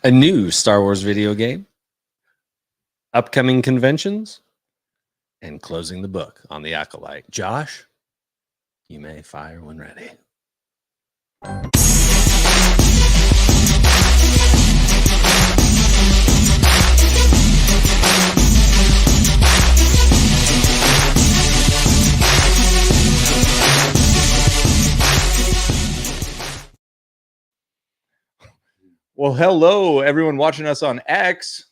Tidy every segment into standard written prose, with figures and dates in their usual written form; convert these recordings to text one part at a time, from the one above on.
A new Star Wars video game, upcoming conventions, and closing the book on the Acolyte. Josh, you may fire when ready. Well, hello, everyone watching us on X.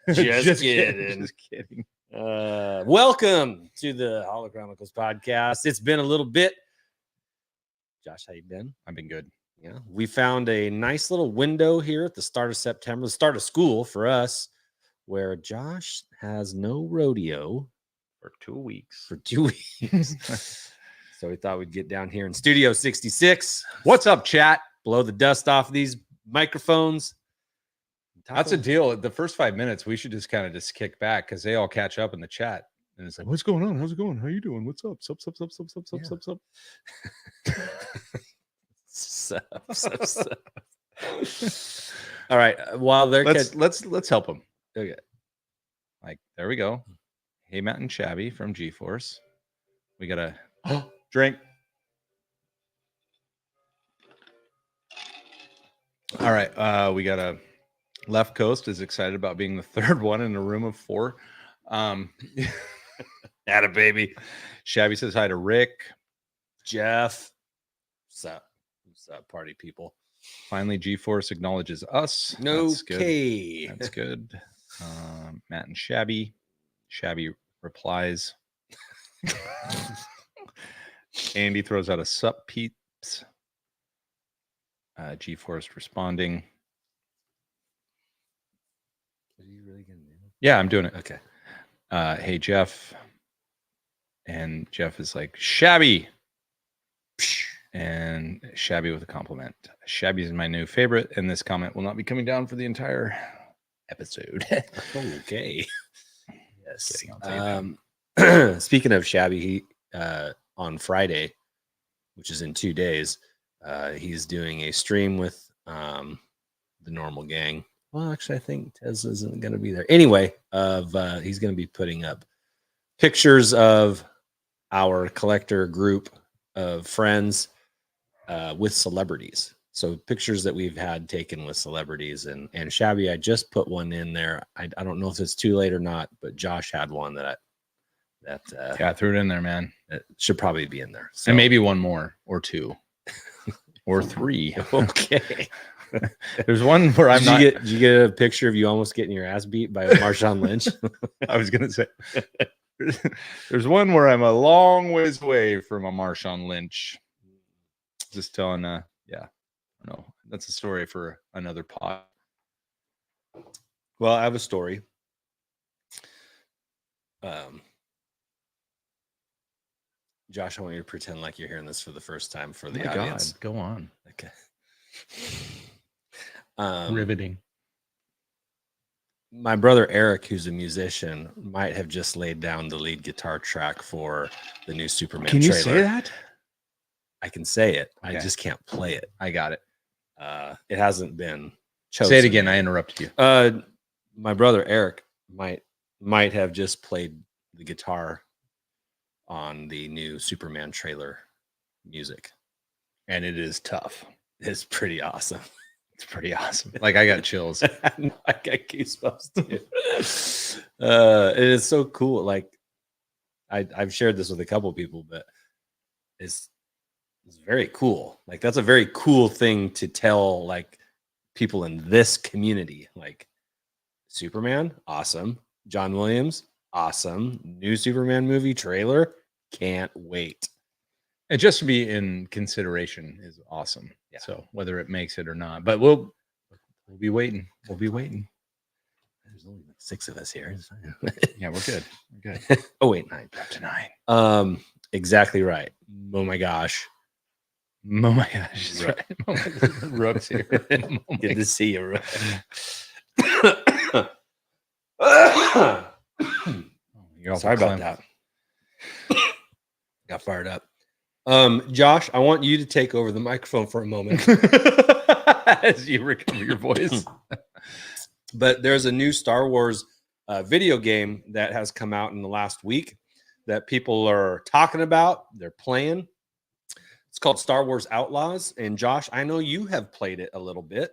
Just kidding. Just kidding. Welcome to the Holochronicles podcast. It's been a little bit. Josh, how you been? I've been good. Yeah, we found a nice little window here at the start of September, the start of school for us, where Josh has no rodeo For 2 weeks. for 2 weeks. So we thought we'd get down here in Studio 66. What's up, chat? Blow the dust off these microphones. That's a deal. The first 5 minutes, we should just kind of just kick back because they all catch up in the chat. And it's like, what's going on? How's it going? How you doing? What's up? Sup. All right. While they're Let's help them. okay. Like, there we go. Hey, Matt and Shabby from GeForce. We got a drink. All right. We got a Left Coast is excited about being the third one in a room of 4. Atta baby. Shabby says hi to Rick. Jeff. What's up? What's up, party people? Finally, GeForce acknowledges us. That's good. Okay. That's good. Matt and Shabby. Shabby replies. Andy throws out a sup peeps. GeForce responding. Are you really gonna do it? Yeah, I'm doing it. Okay. Hey, Jeff. And Jeff is like, Shabby. And Shabby with a compliment. Shabby is my new favorite, and this comment will not be coming down for the entire episode. Okay. Yes. Kidding, I'll take that. Speaking of Shabby, he on Friday, which is in 2 days, he's doing a stream with the normal gang. Well, actually, I think Tez isn't going to be there. Anyway, he's going to be putting up pictures of our collector group of friends with celebrities. So pictures that we've had taken with celebrities. And Shabby, I just put one in there. I don't know if it's too late or not, but Josh had one that I threw it in there, man. it should probably be in there. So, And maybe one more or 2 or 3. okay. There's one where I'm not. Did you get a picture of you almost getting your ass beat by Marshawn Lynch? I was gonna say. There's one where I'm a long ways away from a Marshawn Lynch. Just telling, yeah, no, that's a story for another pod. Well, I have a story. Josh, I want you to pretend like you're hearing this for the first time for the audience. Go on. Okay. Riveting. My brother Eric, who's a musician, might have just laid down the lead guitar track for the new Superman Can you trailer. say that? I can say it. I Okay. just can't play it. I got it. It hasn't been chosen. Say it again. I interrupted you. My brother Eric might have just played the guitar on the new Superman trailer music. And it is tough. It's pretty awesome. It's pretty awesome. Like, I got chills. I got goosebumps too. It is so cool. Like, I've shared this with a couple people, but it's very cool. Like, that's a very cool thing to tell, like, people in this community. Like, Superman, awesome. John Williams, awesome. New Superman movie trailer, can't wait. And just to be in consideration is awesome. Yeah. So whether it makes it or not, but we'll be waiting. We'll be waiting. There's only like 6 of us here. Yeah, we're good. We're good. Oh wait, 9. Up to 9. Exactly right. Oh my gosh. Oh my gosh. That's right. Oh my God. Rook's here. Oh Good to see you, Rook. You're all Sorry about clam- that. Got fired up. Josh, I want you to take over the microphone for a moment. As you recover your voice. But there's a new Star Wars video game that has come out in the last week that people are talking about. They're playing. It's called Star Wars Outlaws. And Josh, I know you have played it a little bit.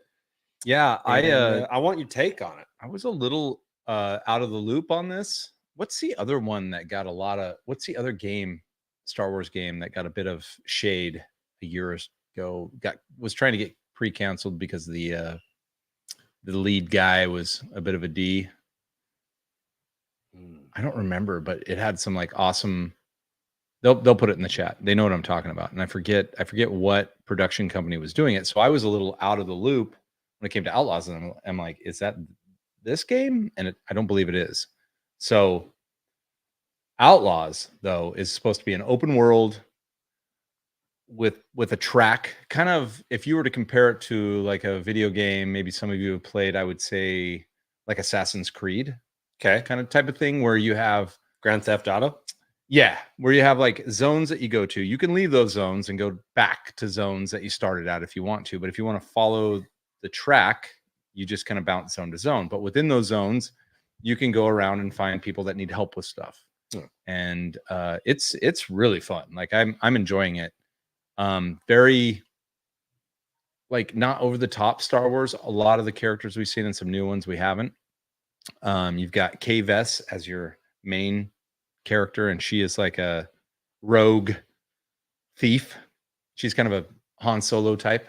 Yeah, I want your take on it. I was a little out of the loop on this. What's the other one that got a lot of? What's the other game, Star Wars game that got a bit of shade a year ago? Was trying to get pre-canceled because the lead guy was a bit of a D. I don't remember, but it had some like awesome. They'll put it in the chat. They know what I'm talking about, and I forget what production company was doing it. So I was a little out of the loop when it came to Outlaws, and I'm like, is that this game? And I don't believe it is. So Outlaws, though, is supposed to be an open world with a track. Kind of, if you were to compare it to like a video game, maybe some of you have played, I would say like Assassin's Creed, Okay. kind of type of thing where you have Grand Theft Auto. Yeah, where you have like zones that you go to. You can leave those zones and go back to zones that you started at if you want to. But if you want to follow the track, you just kind of bounce zone to zone. But within those zones, you can go around and find people that need help with stuff. Yeah. And it's really fun. Like I'm enjoying it. Very like not over the top Star Wars. A lot of the characters we've seen and some new ones we haven't. You've got Kay Vess as your main character, and she is like a rogue thief. She's kind of a Han Solo type.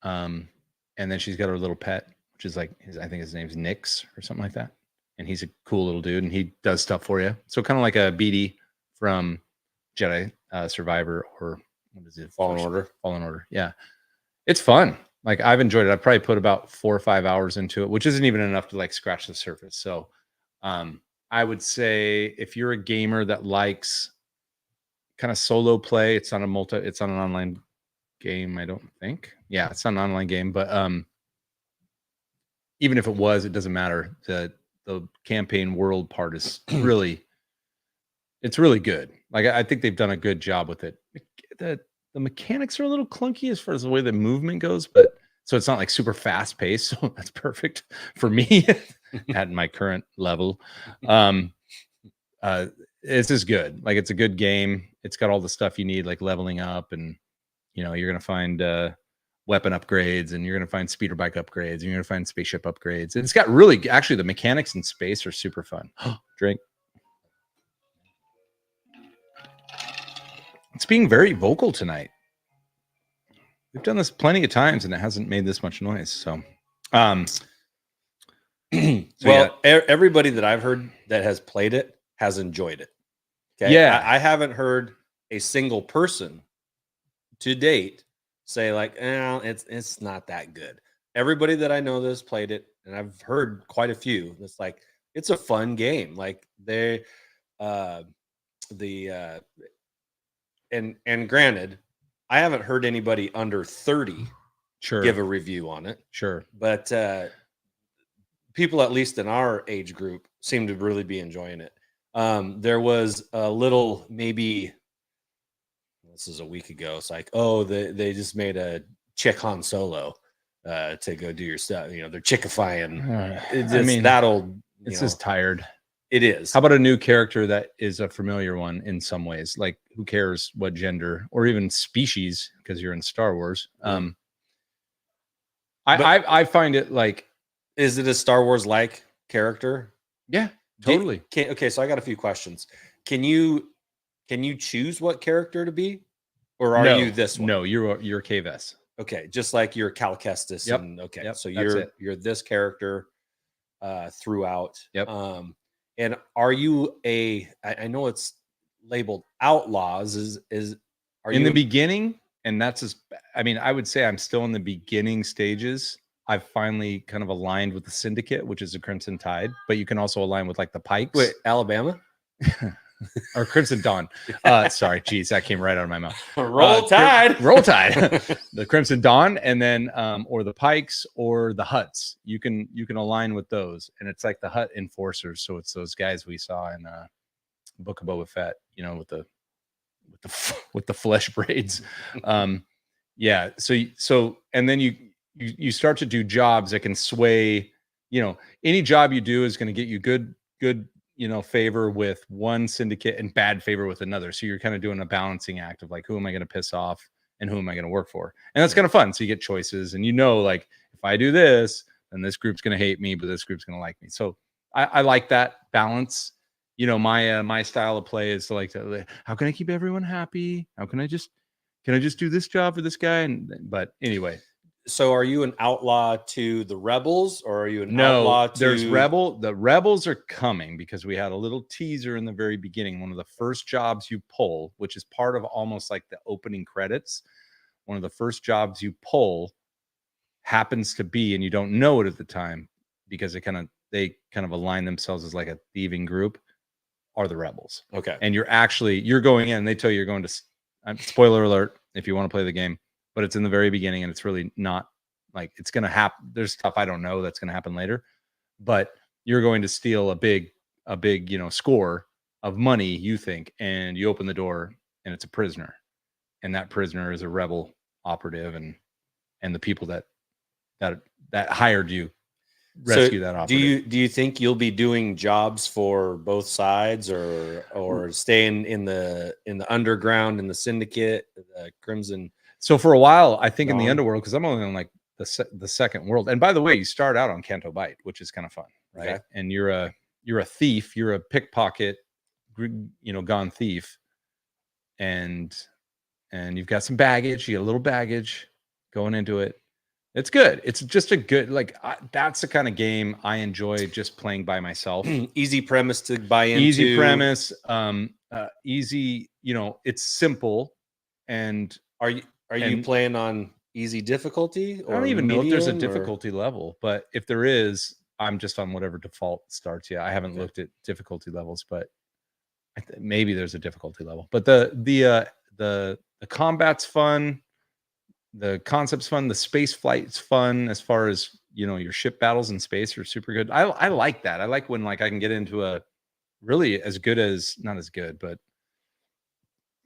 And then she's got her little pet, which is like I think his name's Nix or something like that. And he's a cool little dude, and he does stuff for you. So kind of like a BD from Jedi Survivor, or what is it? Fallen Order. Fallen Order. Yeah, it's fun. Like I've enjoyed it. I probably put about 4 or 5 hours into it, which isn't even enough to like scratch the surface. So I would say if you're a gamer that likes kind of solo play, it's not an online game, I don't think. Yeah, it's not an online game, but even if it was, it doesn't matter. The campaign world part is it's really good. Like I think they've done a good job with it. The mechanics are a little clunky as far as the way the movement goes, but so it's not like super fast paced. So that's perfect for me at my current level. It's just good. Like it's a good game. It's got all the stuff you need, like leveling up, and you're gonna find weapon upgrades, and you're gonna find speeder bike upgrades, and you're gonna find spaceship upgrades. And it's got really actually the mechanics in space are super fun. Drink. It's being very vocal tonight. We've done this plenty of times, and it hasn't made this much noise. So, everybody that I've heard that has played it has enjoyed it. Okay. Yeah. I haven't heard a single person to date say like, it's not that good. Everybody that I know that's played it, and I've heard quite a few, it's like, it's a fun game. Like and granted, I haven't heard anybody under 30 give a review on it. Sure. But people, at least in our age group, seem to really be enjoying it. There was a little, maybe this is a week ago. It's like, they just made a chick Han Solo to go do your stuff. They're chickifying. It's just tired. It is. How about a new character that is a familiar one in some ways? Like, who cares what gender or even species, because you're in Star Wars. I find it like, is it a Star Wars like character? Yeah, totally. Okay, so I got a few questions. Can you choose what character to be, or are you this one? No, you're Kay Vess. Okay, just like you're Cal Kestis. Yep. And okay, yep, so you're this character throughout. Yep. And are you I know it's labeled Outlaws. Are you in the beginning? And that's I would say I'm still in the beginning stages. I've finally kind of aligned with the Syndicate, which is the Crimson Tide, but you can also align with like the Pikes. Wait, Alabama? Or Crimson Dawn. Sorry, geez, that came right out of my mouth. Roll Tide. Roll Tide. The Crimson Dawn, and then or the Pikes or the Hutts. You can align with those, and it's like the Hutt enforcers. So it's those guys we saw in Book of Boba Fett, with the with the flesh braids. Yeah. So and then you start to do jobs that can sway, any job you do is going to get you good, favor with one syndicate and bad favor with another. So you're kind of doing a balancing act of like, who am I going to piss off and who am I going to work for? And that's kind of fun. So you get choices and like, if I do this, then this group's going to hate me, but this group's going to like me. So I like that balance. My style of play is how can I keep everyone happy? Can I just do this job for this guy? But anyway. So are you an outlaw to the rebels, or are you an No, outlaw to... there's the rebels are coming, because we had a little teaser in the very beginning. One of the first jobs you pull, which is part of almost like the opening credits, one of the first jobs you pull happens to be, and you don't know it at the time because they kind of align themselves as like a thieving group, are the rebels. Okay. And you're going in, they tell you you're going to, spoiler alert if you want to play the game, but it's in the very beginning and it's really not like it's going to happen. There's stuff I don't know that's going to happen later, but you're going to steal a big, score of money, you think, and you open the door and it's a prisoner, and that prisoner is a rebel operative, and the people that hired you rescue that operative. Do you think you'll be doing jobs for both sides, or staying in the underground, in the syndicate, the Crimson? So for a while, I think in the underworld, because I'm only on like the second world. And by the way, you start out on Canto Bight, which is kind of fun, right? Okay. And you're a thief, you're a pickpocket, gone thief, and you've got some baggage. You got a little baggage going into it. It's good. It's just a good, that's the kind of game I enjoy just playing by myself. Easy premise to buy into. Easy premise. Easy. It's simple. And are you playing on easy difficulty? Or I don't even know if there's a difficulty level, but if there is, I'm just on whatever default starts. Yeah, I haven't looked at difficulty levels, but maybe there's a difficulty level. But the combat's fun. The concept's fun. The space flight's fun. As far as your ship battles in space are super good. I like that. I like when I can get into a really not as good, but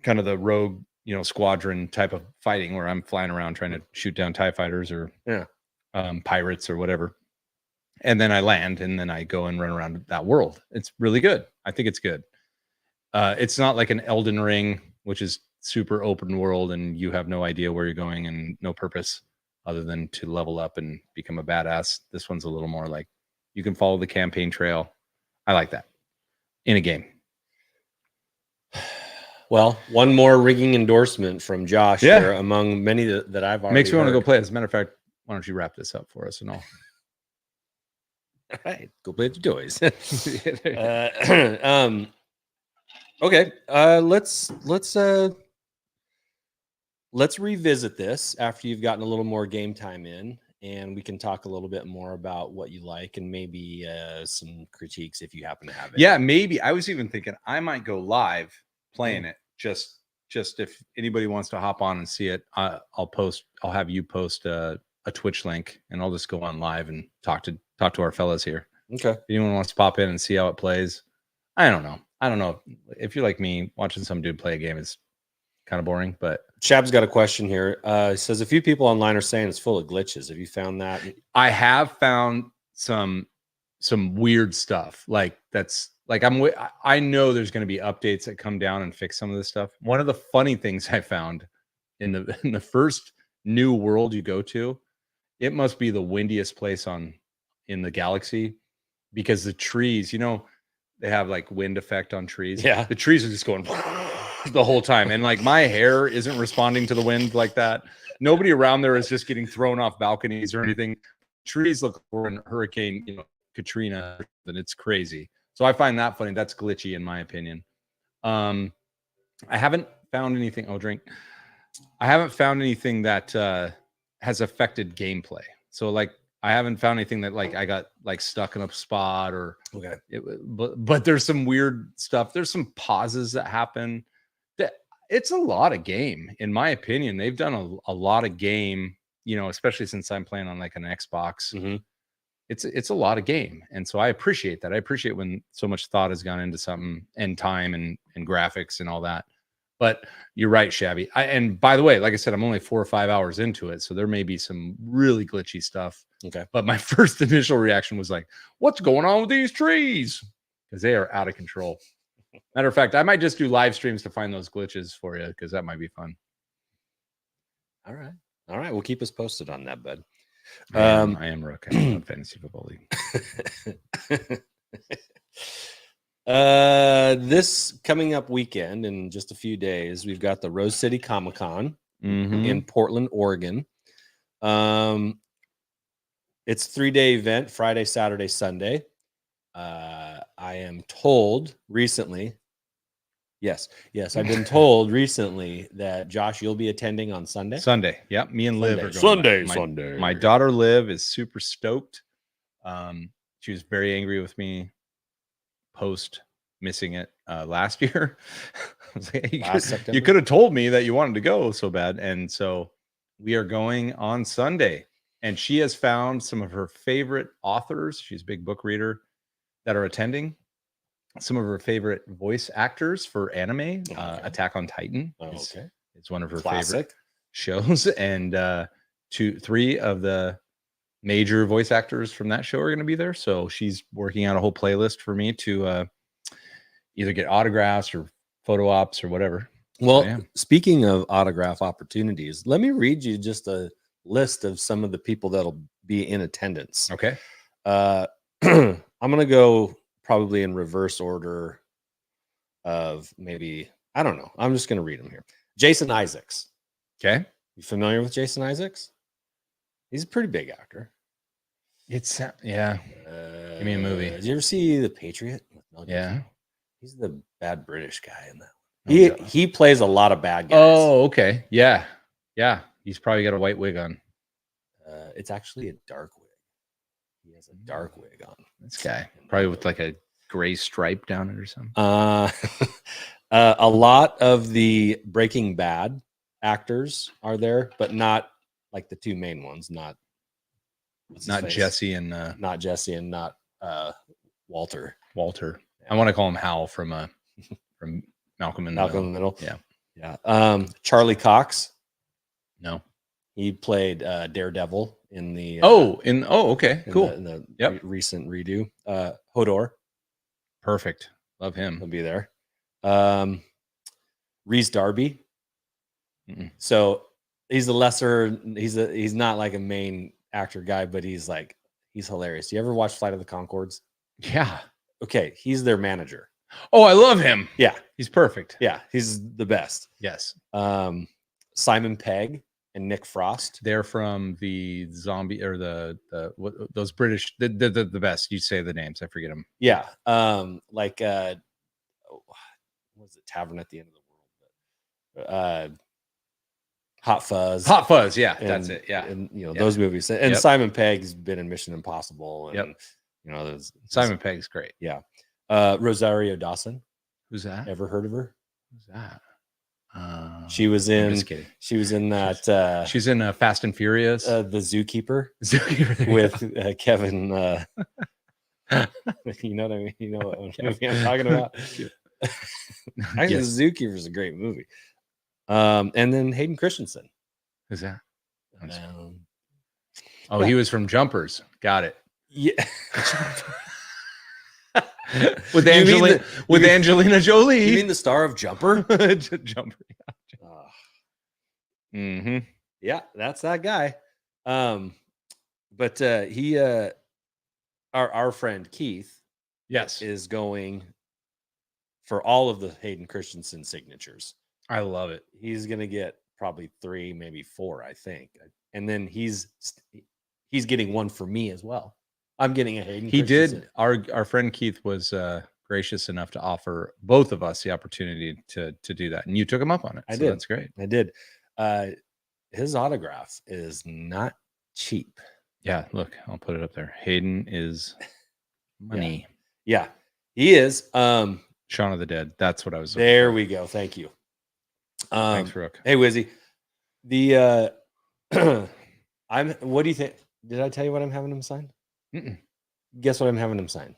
kind of the rogue, squadron type of fighting where I'm flying around trying to shoot down TIE fighters or pirates or whatever. And then I land and then I go and run around that world. It's really good. I think it's good. It's not like an Elden Ring, which is super open world and you have no idea where you're going and no purpose other than to level up and become a badass. This one's a little more like you can follow the campaign trail. I like that in a game. Well, one more rigging endorsement from Josh here among many that I've already makes me want to heard. go play. As a matter of fact, why don't you wrap this up for us and all? All right, go play with your toys. Okay, let's revisit this after you've gotten a little more game time in, and we can talk a little bit more about what you like and maybe some critiques if you happen to have it. Yeah, maybe. I was even thinking I might go live playing it. Just if anybody wants to hop on and see it, I'll have you post a Twitch link, and I'll just go on live and talk to our fellas here. Okay. If anyone wants to pop in and see how it plays, I don't know. If you're like me, watching some dude play a game is kind of boring. But Shab's got a question here. He says a few people online are saying it's full of glitches. Have you found that? I have found some weird stuff. I know there's going to be updates that come down and fix some of this stuff. One of the funny things I found in the first new world you go to, it must be the windiest place in the galaxy, because the trees, they have like wind effect on trees. Yeah. The trees are just going the whole time. And my hair isn't responding to the wind like that. Nobody around there is just getting thrown off balconies or anything. Trees look for a hurricane, Katrina, and it's crazy. So I find that funny. That's glitchy in my opinion. I haven't found anything. I haven't found anything that has affected gameplay. So I haven't found anything that I got stuck in a spot or okay. But there's some weird stuff. There's some pauses that happen. It's a lot of game, in my opinion. They've done a lot of game, especially since I'm playing on an Xbox. Mm-hmm. It's a lot of game. And so I appreciate that. I appreciate when so much thought has gone into something, and time and graphics and all that. But you're right, Shabby. And by the way, like I said, I'm only 4 or 5 hours into it, so there may be some really glitchy stuff. Okay. But my first initial reaction was like, "What's going on with these trees?" Because they are out of control. Matter of fact, I might just do live streams to find those glitches for you, because that might be fun. All right. Well, keep us posted on that, bud. I am Rook. I love fantasy football league. This coming up weekend in just a few days, we've got the Rose City Comic-Con in Portland, Oregon. It's a 3-day event, Friday, Saturday, Sunday. I am told recently, yes, I've been told recently that Josh, you'll be attending on Sunday. Yep, me and Liv are going. Sunday. My daughter Liv is super stoked. She was very angry with me post missing it last year. I was like, you could have told me that you wanted to go so bad. And so we are going on Sunday, and she has found some of her favorite authors. She's a big book reader that are attending. Some of her favorite voice actors for anime. Attack on Titan is one of her favorite shows, and 2-3 of the major voice actors from that show are going to be there. So she's working out a whole playlist for me to either get autographs or photo ops or whatever. Well, speaking of autograph opportunities, let me read you just a list of some of the people that'll be in attendance. Okay. I'm going to go probably in reverse order of maybe, I don't know. I'm just going to read them here. Jason Isaacs. Okay. You familiar with Jason Isaacs? He's a pretty big actor. Give me a movie. Did you ever see The Patriot? Yeah. He's the bad British guy in that one. He plays a lot of bad guys. Oh, okay. Yeah. He's probably got a white wig on. It's actually a dark wig. He has a dark wig on. This guy probably with like a gray stripe down it or something. A lot of the Breaking Bad actors are there, but not like the two main ones. Not Jesse and not Walter. Walter. I want to call him Hal from Malcolm in the Middle. Yeah. Charlie Cox. No. He played Daredevil in the okay, cool. In the recent redo. Hodor. Perfect. Love him. He'll be there. Reese Darby. So he's a lesser. He's not like a main actor guy, but he's hilarious. You ever watch Flight of the Conchords? Yeah. Okay, he's their manager. Oh, I love him. Yeah, he's perfect. Yeah, he's the best. Yes. Simon Pegg and Nick Frost. They're from the zombie or those British. The best. You say the names. I forget them. Yeah. What was it? Tavern at the End of the World. Hot Fuzz. Yeah, that's it. Yeah, and those movies. And Simon Pegg's been in Mission Impossible. And Simon Pegg's great. Yeah. Rosario Dawson. Who's that? Ever heard of her? Who's that? She was in. I'm just kidding. She was in that. She's in Fast and Furious. The Zookeeper. With Kevin. You know what I mean? You know what movie I'm talking about? Actually, The Zookeeper is a great movie. And then Hayden Christensen. Who's that? He was from Jumpers. Got it. Yeah. with Angelina Jolie. You mean the star of Jumper? Jumper. Yeah. Yeah, that's that guy. But he our friend Keith, is going for all of the Hayden Christensen signatures. I love it. He's gonna get probably 3, maybe 4, I think, and then he's getting one for me as well. I'm getting a Hayden. He did. Our friend Keith was gracious enough to offer both of us the opportunity to do that, and you took him up on it. I did. That's great. I did. His autograph is not cheap. Yeah, look, I'll put it up there. Hayden is money. Yeah, he is. Shaun of the Dead. That's what I was. There we go. Thank you. Thanks, Rook. Hey, Wizzy. The what do you think? Did I tell you what I'm having him sign? Guess what I'm having him sign?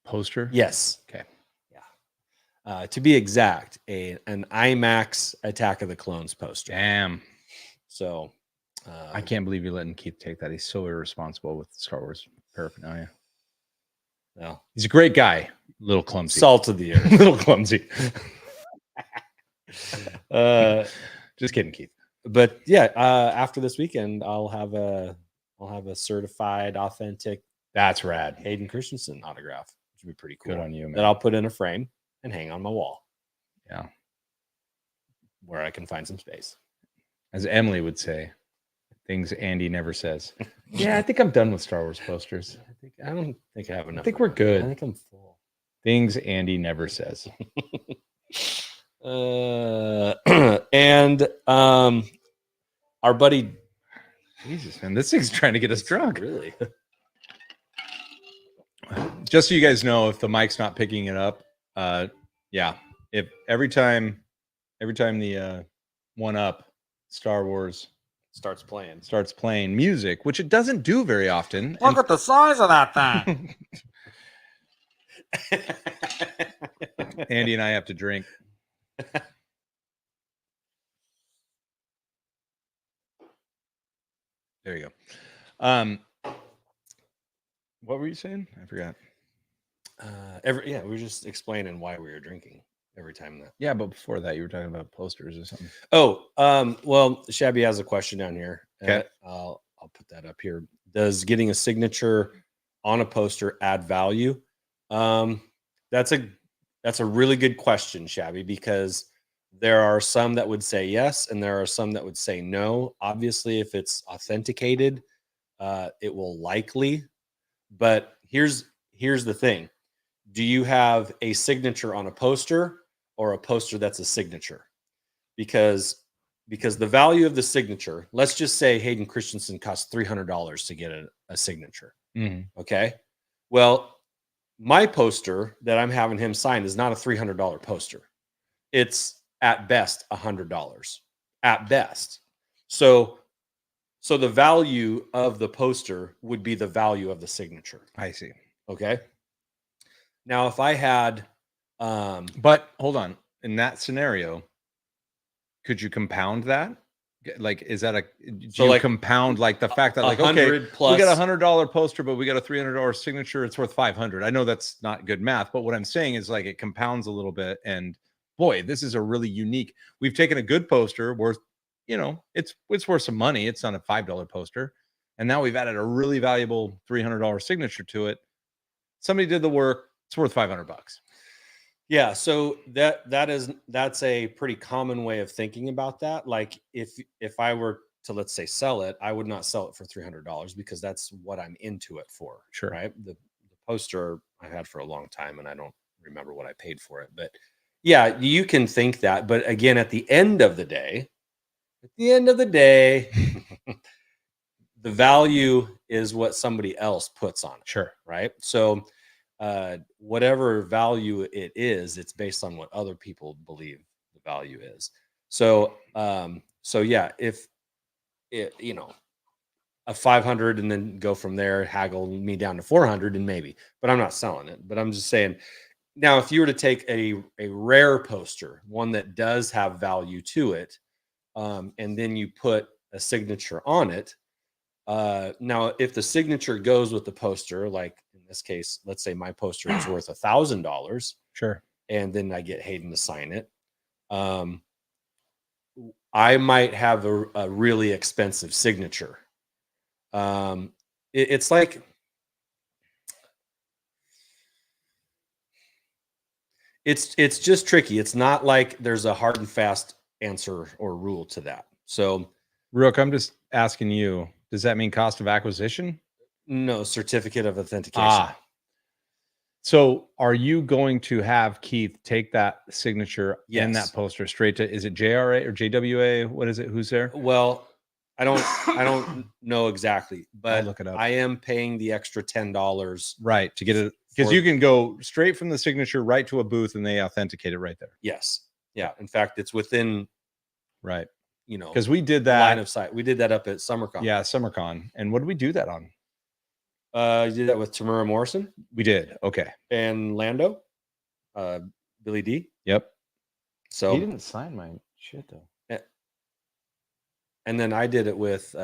Poster? Yes. Okay. To be exact, an IMAX Attack of the Clones poster. Damn. So I can't believe you're letting Keith take that. He's so irresponsible with Star Wars paraphernalia. No, he's a great guy. A little clumsy. Salt of the earth. A little clumsy. Just kidding, Keith. But yeah, after this weekend, I'll have a certified, authentic. That's rad. Hayden Christensen autograph, which would be pretty cool. Good on you, man. That I'll put in a frame and hang on my wall. Yeah, where I can find some space. As Emily would say, things Andy never says. Yeah, I think I'm done with Star Wars posters. I don't think I have enough. I think we're good. I think I'm full. Things Andy never says. And our buddy, Jesus, man, this thing's trying to get us drunk. Really? Just so you guys know, if the mic's not picking it up, yeah, if every time the One Up Star Wars starts playing music, which it doesn't do very often. Look at the size of that thing. Andy and I have to drink. There you go. What were you saying? I forgot. We were just explaining why we were drinking every time that. Yeah, but before that, you were talking about posters or something. Oh, well, Shabby has a question down here. Okay. I'll put that up here. Does getting a signature on a poster add value? That's a really good question, Shabby, because there are some that would say yes, and there are some that would say no. Obviously, if it's authenticated, it will likely. But here's the thing. Do you have a signature on a poster or a poster that's a signature? Because the value of the signature, let's just say Hayden Christensen costs $300 to get a signature. Mm-hmm. Okay. Well, my poster that I'm having him sign is not a $300 poster. It's at best $100 at best. So the value of the poster would be the value of the signature. I see. Okay. Now, if I had, but hold on, in that scenario, could you compound that? Like, is that compound like the fact that like, okay, plus, we got $100 poster, but we got a $300 signature. It's worth 500. I know that's not good math, but what I'm saying is like, it compounds a little bit. And boy, this is a really unique, we've taken a good poster worth, it's worth some money. It's not a $5 poster. And now we've added a really valuable $300 signature to it. Somebody did the work. It's worth $500. Yeah, so that's a pretty common way of thinking about that. Like if I were to, let's say, sell it, I would not sell it for $300 because that's what I'm into it for. Sure. Right. The poster I had for a long time and I don't remember what I paid for it, but yeah, you can think that. But again, at the end of the day, the value is what somebody else puts on it. Sure. Right. So whatever value it is, it's based on what other people believe the value is. So yeah, if it, a 500 and then go from there, haggle me down to 400 and maybe, but I'm not selling it. But I'm just saying, now, if you were to take a rare poster, one that does have value to it, and then you put a signature on it, now, if the signature goes with the poster, like in this case, let's say my poster is worth $1,000. Sure. And then I get Hayden to sign it. I might have a really expensive signature. It's like, it's just tricky. It's not like there's a hard and fast answer or rule to that. So, Rook, I'm just asking you, does that mean cost of acquisition? No, certificate of authentication. So are you going to have Keith take that signature in that poster straight to, is it JRA or JWA? What is it? Who's there? Well, I don't know exactly, but I'll look it up. I am paying the extra $10. Right. To get it, because you can go straight from the signature right to a booth and they authenticate it right there. Yes. Yeah. In fact, it's within. Right. Because we did that line of sight. We did that up at SummerCon. Yeah, SummerCon. And what did we do that on? You did that with Tamura Morrison. We did. Okay. And Lando. Billy D. Yep. So He didn't sign my shit though. And then I did it with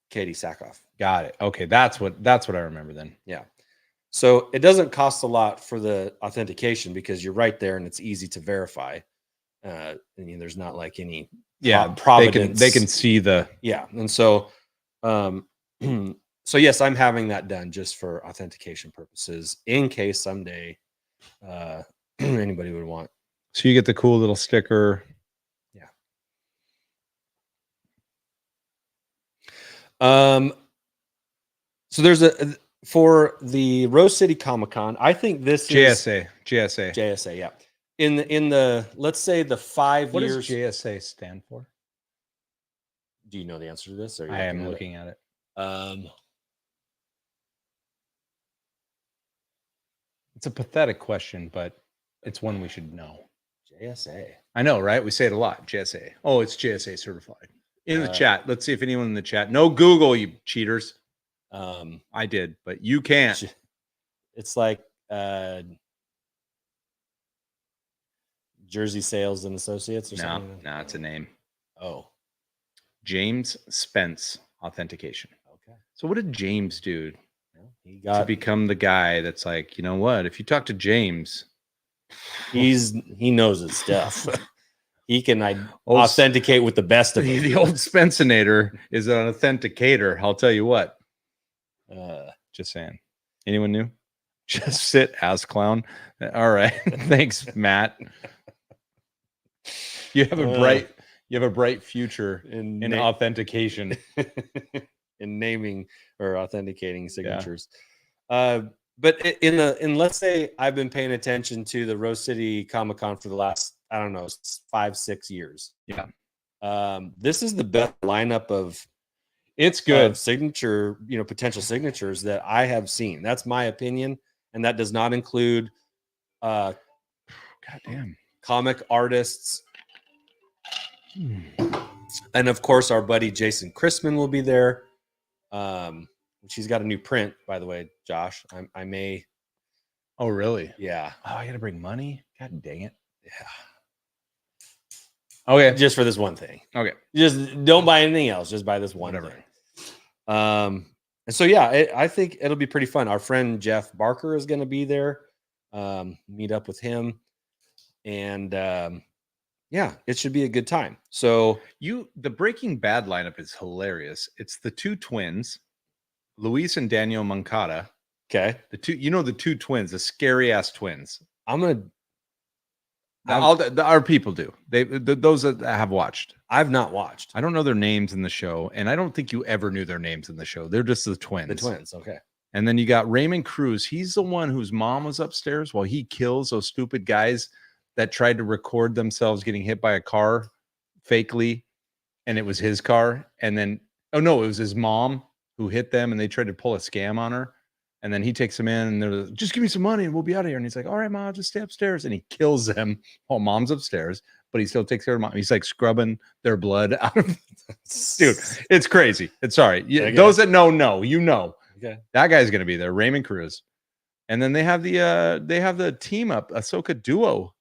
Katie Sackhoff. Got it. Okay, that's what I remember then. Yeah. So it doesn't cost a lot for the authentication because you're right there and it's easy to verify. I mean, there's not like any providence. They can see the and so so yes, I'm having that done just for authentication purposes in case someday anybody would want. So you get the cool little sticker. Yeah. So there's for the Rose City Comic-Con, I think this is JSA, yeah. In the let's say the 5 years. What does JSA stand for? Do you know the answer to this? Or I am looking at it. It's a pathetic question, but it's one we should know. JSA. I know, right? We say it a lot. JSA. Oh, it's JSA certified. In the chat. Let's see if anyone in the chat. No Google, you cheaters. I did, but you can't. It's like Jersey Sales and Associates or something. No, it's a name. Oh. James Spence Authentication. Okay. So what did James do he got to become the guy that's like, you know what? If you talk to James, he knows his stuff. He can authenticate with the best of them. The old Spencinator is an authenticator. I'll tell you what. Just saying. Anyone new? Just sit, ass clown. All right. Thanks, Matt. You have a bright future in authentication. In naming or authenticating signatures. Yeah. But in let's say I've been paying attention to the Rose City Comic-Con for the last, I don't know, 5-6 years. Yeah. This is the best lineup of it's good signature, potential signatures that I have seen. That's my opinion. And that does not include goddamn comic artists. And of course, our buddy Jason Christman will be there. She's got a new print, by the way, Josh. I may. Oh, really? Yeah. Oh, I got to bring money. God dang it. Yeah. Okay. Just for this one thing. Okay. Just don't buy anything else. Just buy this one thing. And so, yeah, I think it'll be pretty fun. Our friend Jeff Barker is going to be there. Meet up with him. And yeah, it should be a good time. So the Breaking Bad lineup is hilarious. It's the two twins, Luis and Daniel Moncada. Okay. The two twins, the scary ass twins. Our people do. Those that have watched. I've not watched. I don't know their names in the show, and I don't think you ever knew their names in the show. They're just the twins. The twins, okay. And then you got Raymond Cruz. He's the one whose mom was upstairs while he kills those stupid guys that tried to record themselves getting hit by a car fakely, and it was his car. And then, oh no, it was his mom who hit them, and they tried to pull a scam on her. And then he takes them in, and they're like, just give me some money, and we'll be out of here. And he's like, all right, Mom, just stay upstairs. And he kills them while Mom's upstairs, but he still takes care of Mom. He's like scrubbing their blood out of. Dude, it's crazy. It's sorry. Those that know, you know. Okay. That guy's gonna be there, Raymond Cruz. And then they have the team up, Ahsoka duo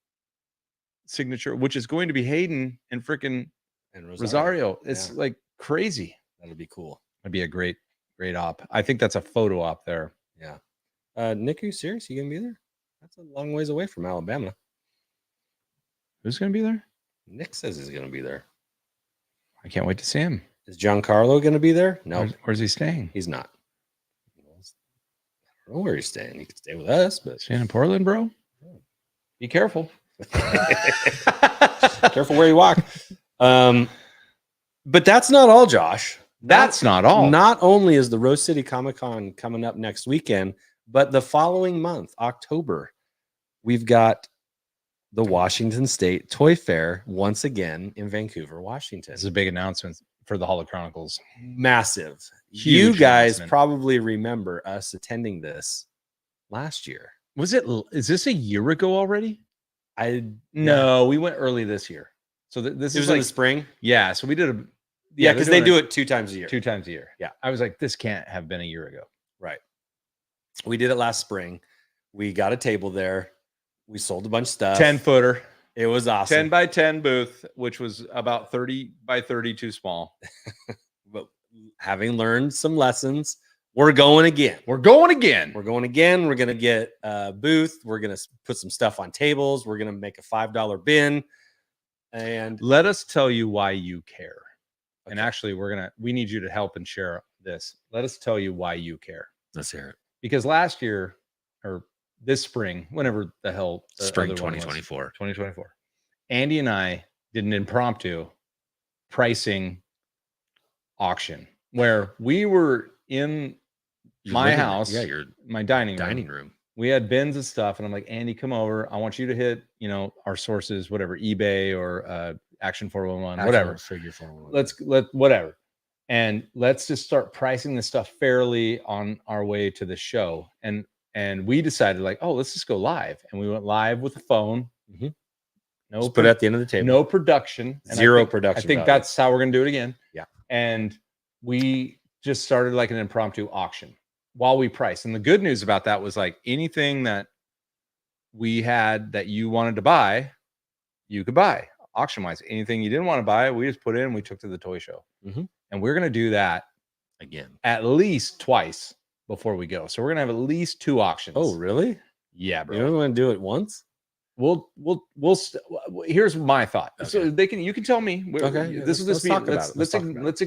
signature, which is going to be Hayden and freaking Rosario. It's like crazy. That'll be cool. That'd be a great op. I think that's a photo op there. Yeah. Nick, are you serious? You gonna be there? That's a long ways away from Alabama. Who's gonna be there? Nick says he's gonna be there. I can't wait to see him. Is Giancarlo gonna be there? No. Where's he staying? He's not. I don't know where he's staying. He could stay with us, but staying in Portland, bro. Be careful. Careful where you walk. But that's not all, Josh. That's not all. Not only is the Rose City Comic-Con coming up next weekend, but the following month, October, we've got the Washington State Toy Fair once again in Vancouver, Washington. This is a big announcement for the Holo Chronicles. Massive. Huge you guys probably remember us attending this last year. Is this a year ago already? No, we went early this year. So this is like in the spring. Yeah, so we did because they do it 2 times a year. 2 times a year. Yeah. I was like, this can't have been a year ago. Right. We did it last spring. We got a table there. We sold a bunch of stuff. 10-footer. It was awesome. 10 by 10 booth, which was about 30 by 30 too small. But having learned some lessons, we're going again. We're going again. We're going again. We're going to get a booth. We're going to put some stuff on tables. We're going to make a $5 bin. And let us tell you why you care. Okay. And actually, we need you to help and share this. Let us tell you why you care. Let's hear it. Because last year, or this spring, whenever the hell the spring other one was, 2024, Andy and I did an impromptu pricing auction where we were in my house, your my dining room. We had bins of stuff, and I'm like, Andy, come over. I want you to hit, our sources, whatever, eBay or Action 411, whatever. Figure 411. Whatever. And let's just start pricing this stuff fairly on our way to the show. And we decided, like, oh, let's just go live. And we went live with a phone. Mm-hmm. Just put it at the end of the table. No production. And Zero production. I think that's how we're going to do it again. Yeah. And we just started like an impromptu auction while we price. And the good news about that was, like, anything that we had that you wanted to buy, you could buy auction wise. Anything you didn't want to buy, we just put in, we took to the toy show. Mm-hmm. And we're going to do that again at least twice before we go. So we're going to have at least 2 auctions. Oh, really? Yeah, bro. You don't want to do it once? Here's my thought. Okay. So you can tell me. Okay. This will just be, talk about it. let's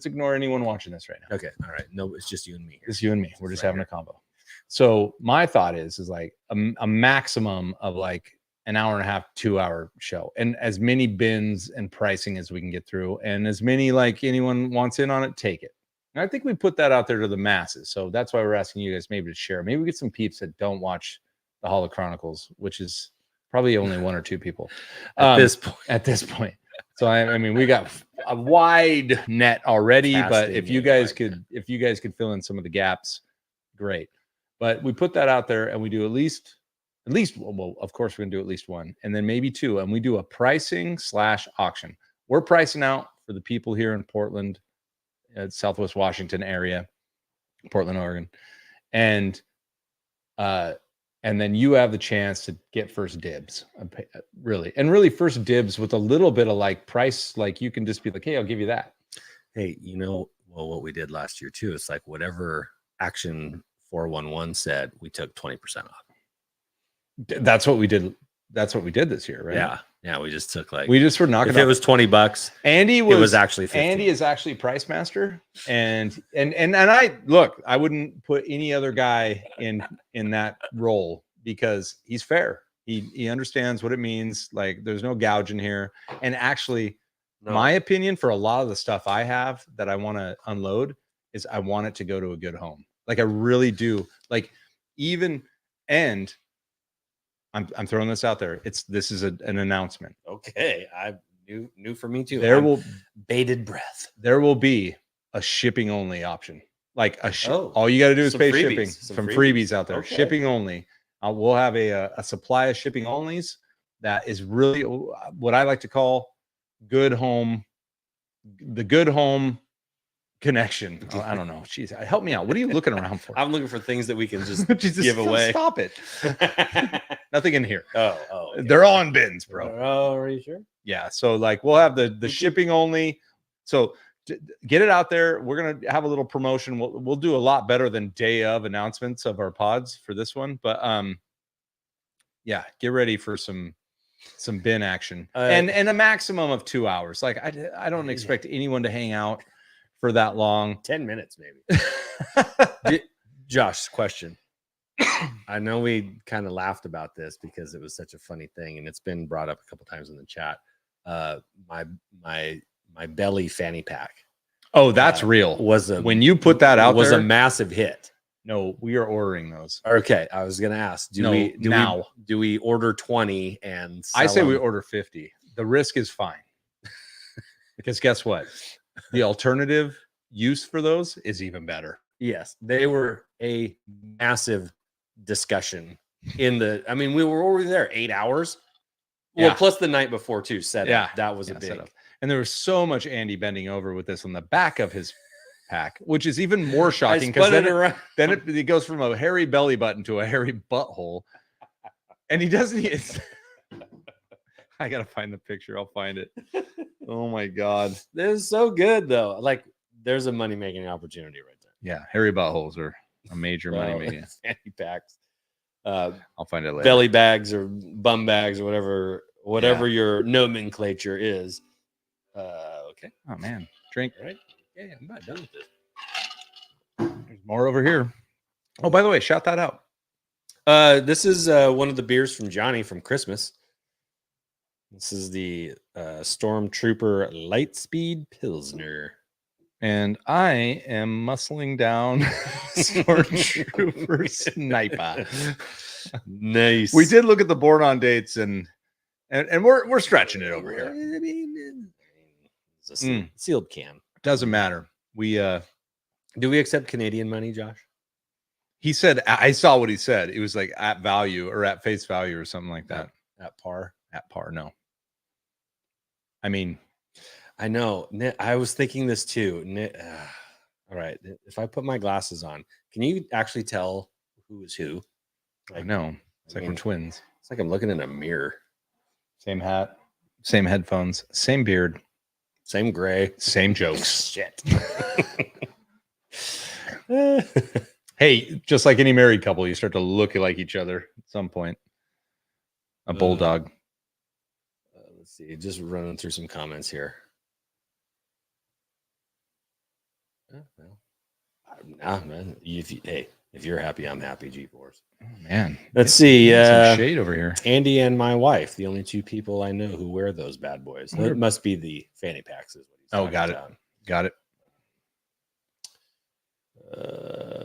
ignore anyone watching this right now. Okay. All right. No, it's just you and me here. It's you and me. We're just having a combo. So my thought is like a maximum of like an hour and a half, 2-hour show, and as many bins and pricing as we can get through, and as many, like, anyone wants in on it, take it. And I think we put that out there to the masses. So that's why we're asking you guys maybe to share. Maybe we get some peeps that don't watch the Hall of Chronicles, which is probably only 1 or 2 people at this point. So I mean, we got a wide net already, but Casting if you guys could fill in some of the gaps, great. But we put that out there, and we do at least, well, of course we're gonna do at least 1, and then maybe 2, and we do a pricing / auction. We're pricing out for the people here in Portland, Southwest Washington area, Portland, Oregon, and then you have the chance to get first dibs, really first dibs with a little bit of like price. Like, you can just be like, hey, I'll give you that. Hey, what we did last year too, it's like whatever Action 411 said, we took 20% off. That's what we did. That's what we did this year, right? Yeah. We just took like, we just were knocking. If it was $20, it was actually 50. Andy is actually price master, and I look. I wouldn't put any other guy in that role because he's fair. He understands what it means. Like, there's no gouging here. And actually, my opinion for a lot of the stuff I have that I want to unload is I want it to go to a good home. Like, I really do. Like, and I'm throwing this out there. This is an announcement. Okay, I new for me too. Bated breath. There will be a shipping only option. Like all you got to do is pay shipping. Some freebies out there. Okay. Shipping only. We'll have a supply of shipping onlys that is really what I like to call the good home connection. I don't know. Jeez, help me out. What are you looking around for? I'm looking for things that we can just give away. Stop it. Nothing in here. Oh, okay. They're all in bins, bro. Oh, are you sure? Yeah. So like we'll have the shipping only. So get it out there. We're gonna have a little promotion. We'll do a lot better than day of announcements of our pods for this one. But yeah, get ready for some bin action and a maximum of 2 hours. Like I don't expect anyone to hang out for that long. 10 minutes maybe. Josh, question. I know we kind of laughed about this because it was such a funny thing, and it's been brought up a couple times in the chat. My belly fanny pack. Oh, that's real. When you put that out was there, a massive hit. No, we are ordering those. Okay, I was gonna ask. Do we order 20 and I say we order 50. The risk is fine. Because guess what? The alternative use for those is even better. Yes, they were a massive discussion we were over there 8 hours. Well, plus the night before too. That was a big. And there was so much Andy bending over with this on the back of his pack, which is even more shocking I because spun it around. then it goes from a hairy belly button to a hairy butthole. And he doesn't. I gotta find the picture. I'll find it. Oh my god, This is so good though. Like, there's a money making opportunity right there. yeah, hairy buttholes are a major money making. Fanny packs, I'll find it later. belly bags or bum bags or whatever your nomenclature is. Okay. Oh man, drink. All right. Yeah, I'm not done with this. There's more over here. Oh, by the way, shout that out. This is one of the beers from Johnny from Christmas. This is the Stormtrooper Lightspeed Pilsner. And I am muscling down Stormtrooper Sniper. Nice. We did look at the born on dates and we're stretching it over here. I mean, it's a sealed can. Doesn't matter. We do we accept Canadian money, Josh? He said, I saw what he said. It was like at value or at face value or something like that. At par. At par. No. I mean, I know. I was thinking this too. All right. If I put my glasses on, can you actually tell who is who? I know. It's like we're twins. It's like I'm looking in a mirror. Same hat, same headphones, same beard, same gray, same jokes. Shit. Hey, just like any married couple, you start to look like each other at some point. A bulldog. Let's see. Just running through some comments here. Nah, man. If you're happy, I'm happy. G-Force. Oh, man. Let's see. Some shade over here. Andy and my wife, the only two people I know who wear those bad boys. It must be the fanny packs. Is what he's talking got about. it. Got it.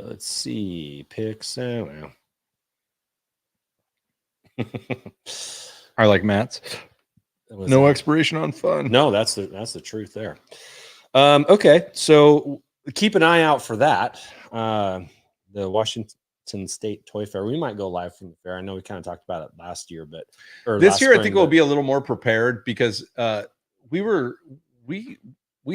Let's see. Picks. Well. I like Matt's. No expiration on fun. No, that's the truth there. Okay, so keep an eye out for that. The Washington State Toy Fair. We might go live from the fair. I know we kind of talked about it last year, but this year I think we'll be a little more prepared because we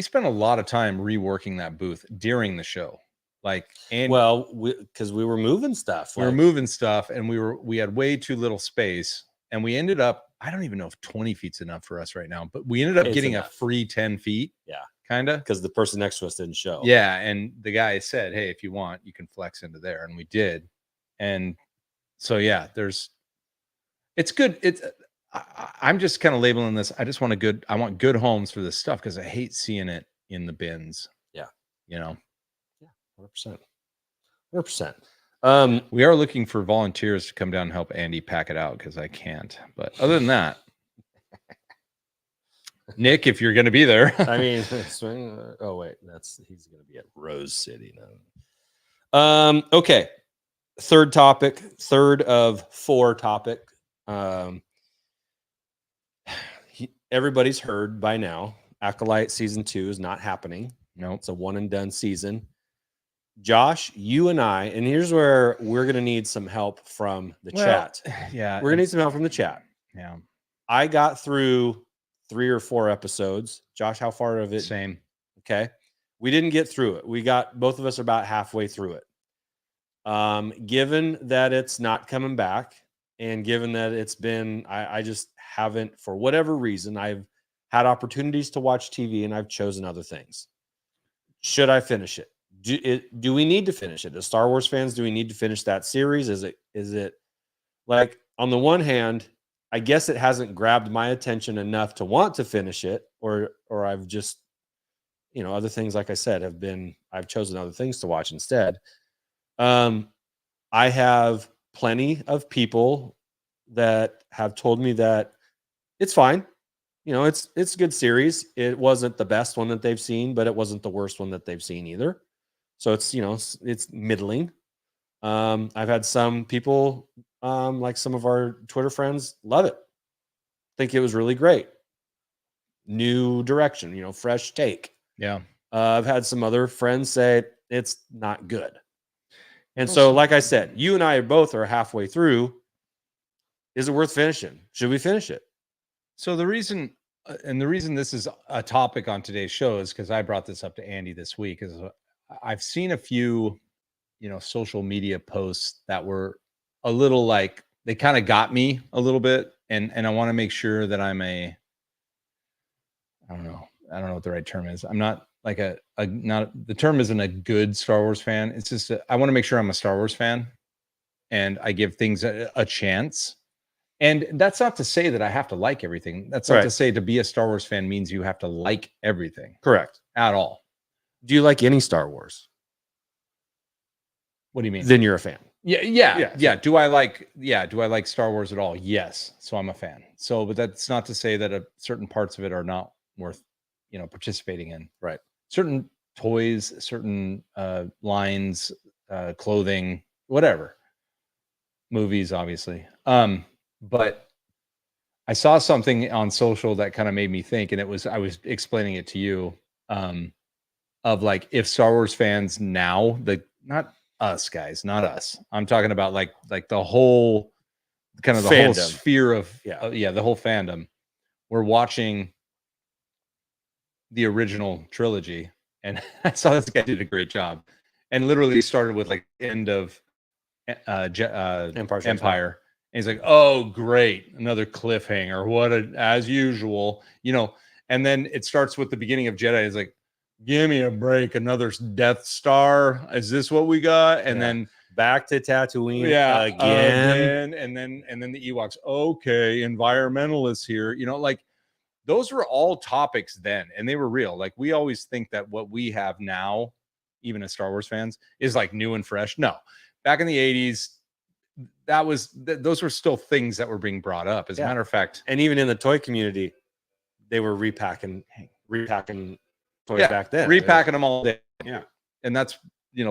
spent a lot of time reworking that booth during the show. Because we were moving stuff. We were moving stuff, and we had way too little space, and we ended up. I don't even know if 20 feet's enough for us right now, but we ended up getting a free 10 feet. Yeah. Kind of. Because the person next to us didn't show. Yeah. And the guy said, hey, if you want, you can flex into there. And we did. And so, yeah, it's good. I'm just kind of labeling this. I just want I want good homes for this stuff because I hate seeing it in the bins. Yeah. You know? Yeah. 100%. We are looking for volunteers to come down and help Andy pack it out because I can't. But other than that, Nick, if you're going to be there, I mean, oh wait, he's going to be at Rose City now. Okay, third of 4 topic. Everybody's heard by now. Acolyte season 2 is not happening. No, it's a one and done season. Josh, you and I, and here's where we're going to need some help from the chat. Yeah. We're going to need some help from the chat. Yeah. I got through 3 or 4 episodes. Josh, how far of it? Same. Okay. We didn't get through it. Both of us are about halfway through it. Given that it's not coming back and given that it's been, I just haven't, for whatever reason, I've had opportunities to watch TV and I've chosen other things. Should I finish it? Do we need to finish it? As Star Wars fans, do we need to finish that series? Is it like, on the one hand, I guess it hasn't grabbed my attention enough to want to finish it, or I've just, other things, like I said, I've chosen other things to watch instead. I have plenty of people that have told me that it's fine. It's a good series. It wasn't the best one that they've seen, but it wasn't the worst one that they've seen either. So it's middling. I've had some people, like some of our Twitter friends, love it. Think it was really great. New direction, fresh take. Yeah. I've had some other friends say it's not good. And so, like I said, you and I both are halfway through. Is it worth finishing? Should we finish it? So the reason this is a topic on today's show is because I brought this up to Andy this week. Is I've seen a few, social media posts that were a little like they kind of got me a little bit, and I want to make sure that I don't know what the right term is. I'm not like not the term isn't a good Star Wars fan. It's just I want to make sure I'm a Star Wars fan, and I give things a chance. And that's not to say that I have to like everything. That's not to say to be a Star Wars fan means you have to like everything. Correct. At all. Do you like any Star Wars? What do you mean? Then you're a fan. Yeah. Do I like Star Wars at all? Yes. So I'm a fan. So, but that's not to say that certain parts of it are not worth, participating in. Right. Certain toys, certain lines, clothing, whatever. Movies, obviously. But I saw something on social that kind of made me think, and I was explaining it to you, of like if Star Wars fans now, not us guys, not us. I'm talking about like the whole kind of the fandom. whole sphere of the whole fandom. We're watching the original trilogy, and I saw this guy did a great job, and literally started with like end of Empire. And he's like, oh, great. Another cliffhanger. As usual, and then it starts with the beginning of Jedi. It's like, give me a break. Another Death Star. Is this what we got? And then back to Tatooine again. And then the Ewoks. Okay. Environmentalists here, like those were all topics then, and they were real. Like we always think that what we have now, even as Star Wars fans, is like new and fresh. No, back in the 80s, those were still things that were being brought up. As a matter of fact, and even in the toy community, they were repacking toys back then, repacking them all day. Yeah, and that's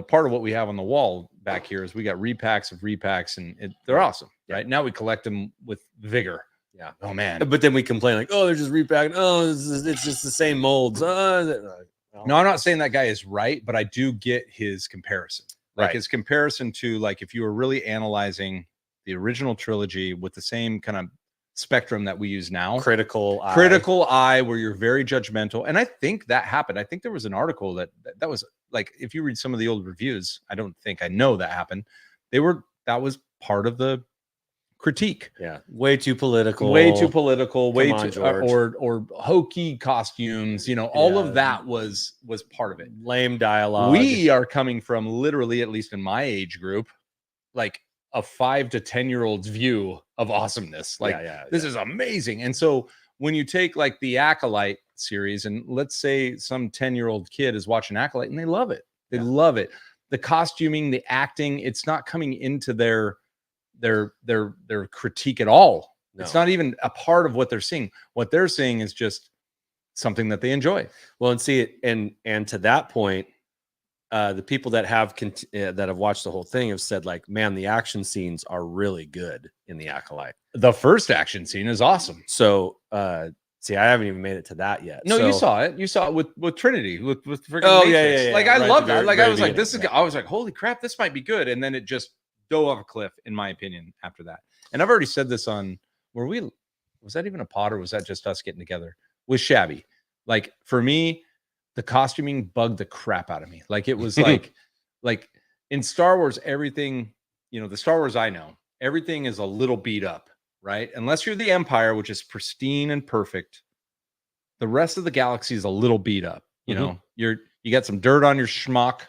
part of what we have on the wall back here is we got repacks of repacks, and they're awesome. Right now we collect them with vigor. Yeah. Oh man. But then we complain like, oh, they're just repacking. Oh, it's just the same molds. No, I'm not saying that guy is right, but I do get his comparison. Like his comparison to like if you were really analyzing the original trilogy with the same kind of spectrum that we use now, critical eye, where you're very judgmental. And I think that happened. I think there was an article that was like, if you read some of the old reviews, I know that happened. That was part of the critique. Yeah, way too political, way too or hokey costumes, all of that was part of it. Lame dialogue. We are coming from literally, at least in my age group, like a 5 to 10-year-old's view of awesomeness. Like this is amazing. And so when you take like the Acolyte series, and let's say some 10-year-old kid is watching Acolyte and they love it. They love it. The costuming, the acting, it's not coming into their critique at all. No. It's not even a part of what they're seeing. What they're seeing is just something that they enjoy. Well, and see it, and to that point, the people that have watched the whole thing have said like, man, the action scenes are really good in the Acolyte. The first action scene is awesome. So, see, I haven't even made it to that yet. No, you saw it. You saw it with Trinity, with freaking Matrix. Yeah. Like I loved that. Like I was like, I was like, holy crap, this might be good. And then it just dove off a cliff, in my opinion, after that. And I've already said this was that even a pod, or was that just us getting together with Shabby? Like for me, the costuming bugged the crap out of me. Like it was like in Star Wars, everything, the Star Wars I know, everything is a little beat up, right? Unless you're the Empire, which is pristine and perfect. The rest of the galaxy is a little beat up. You got some dirt on your schmuck.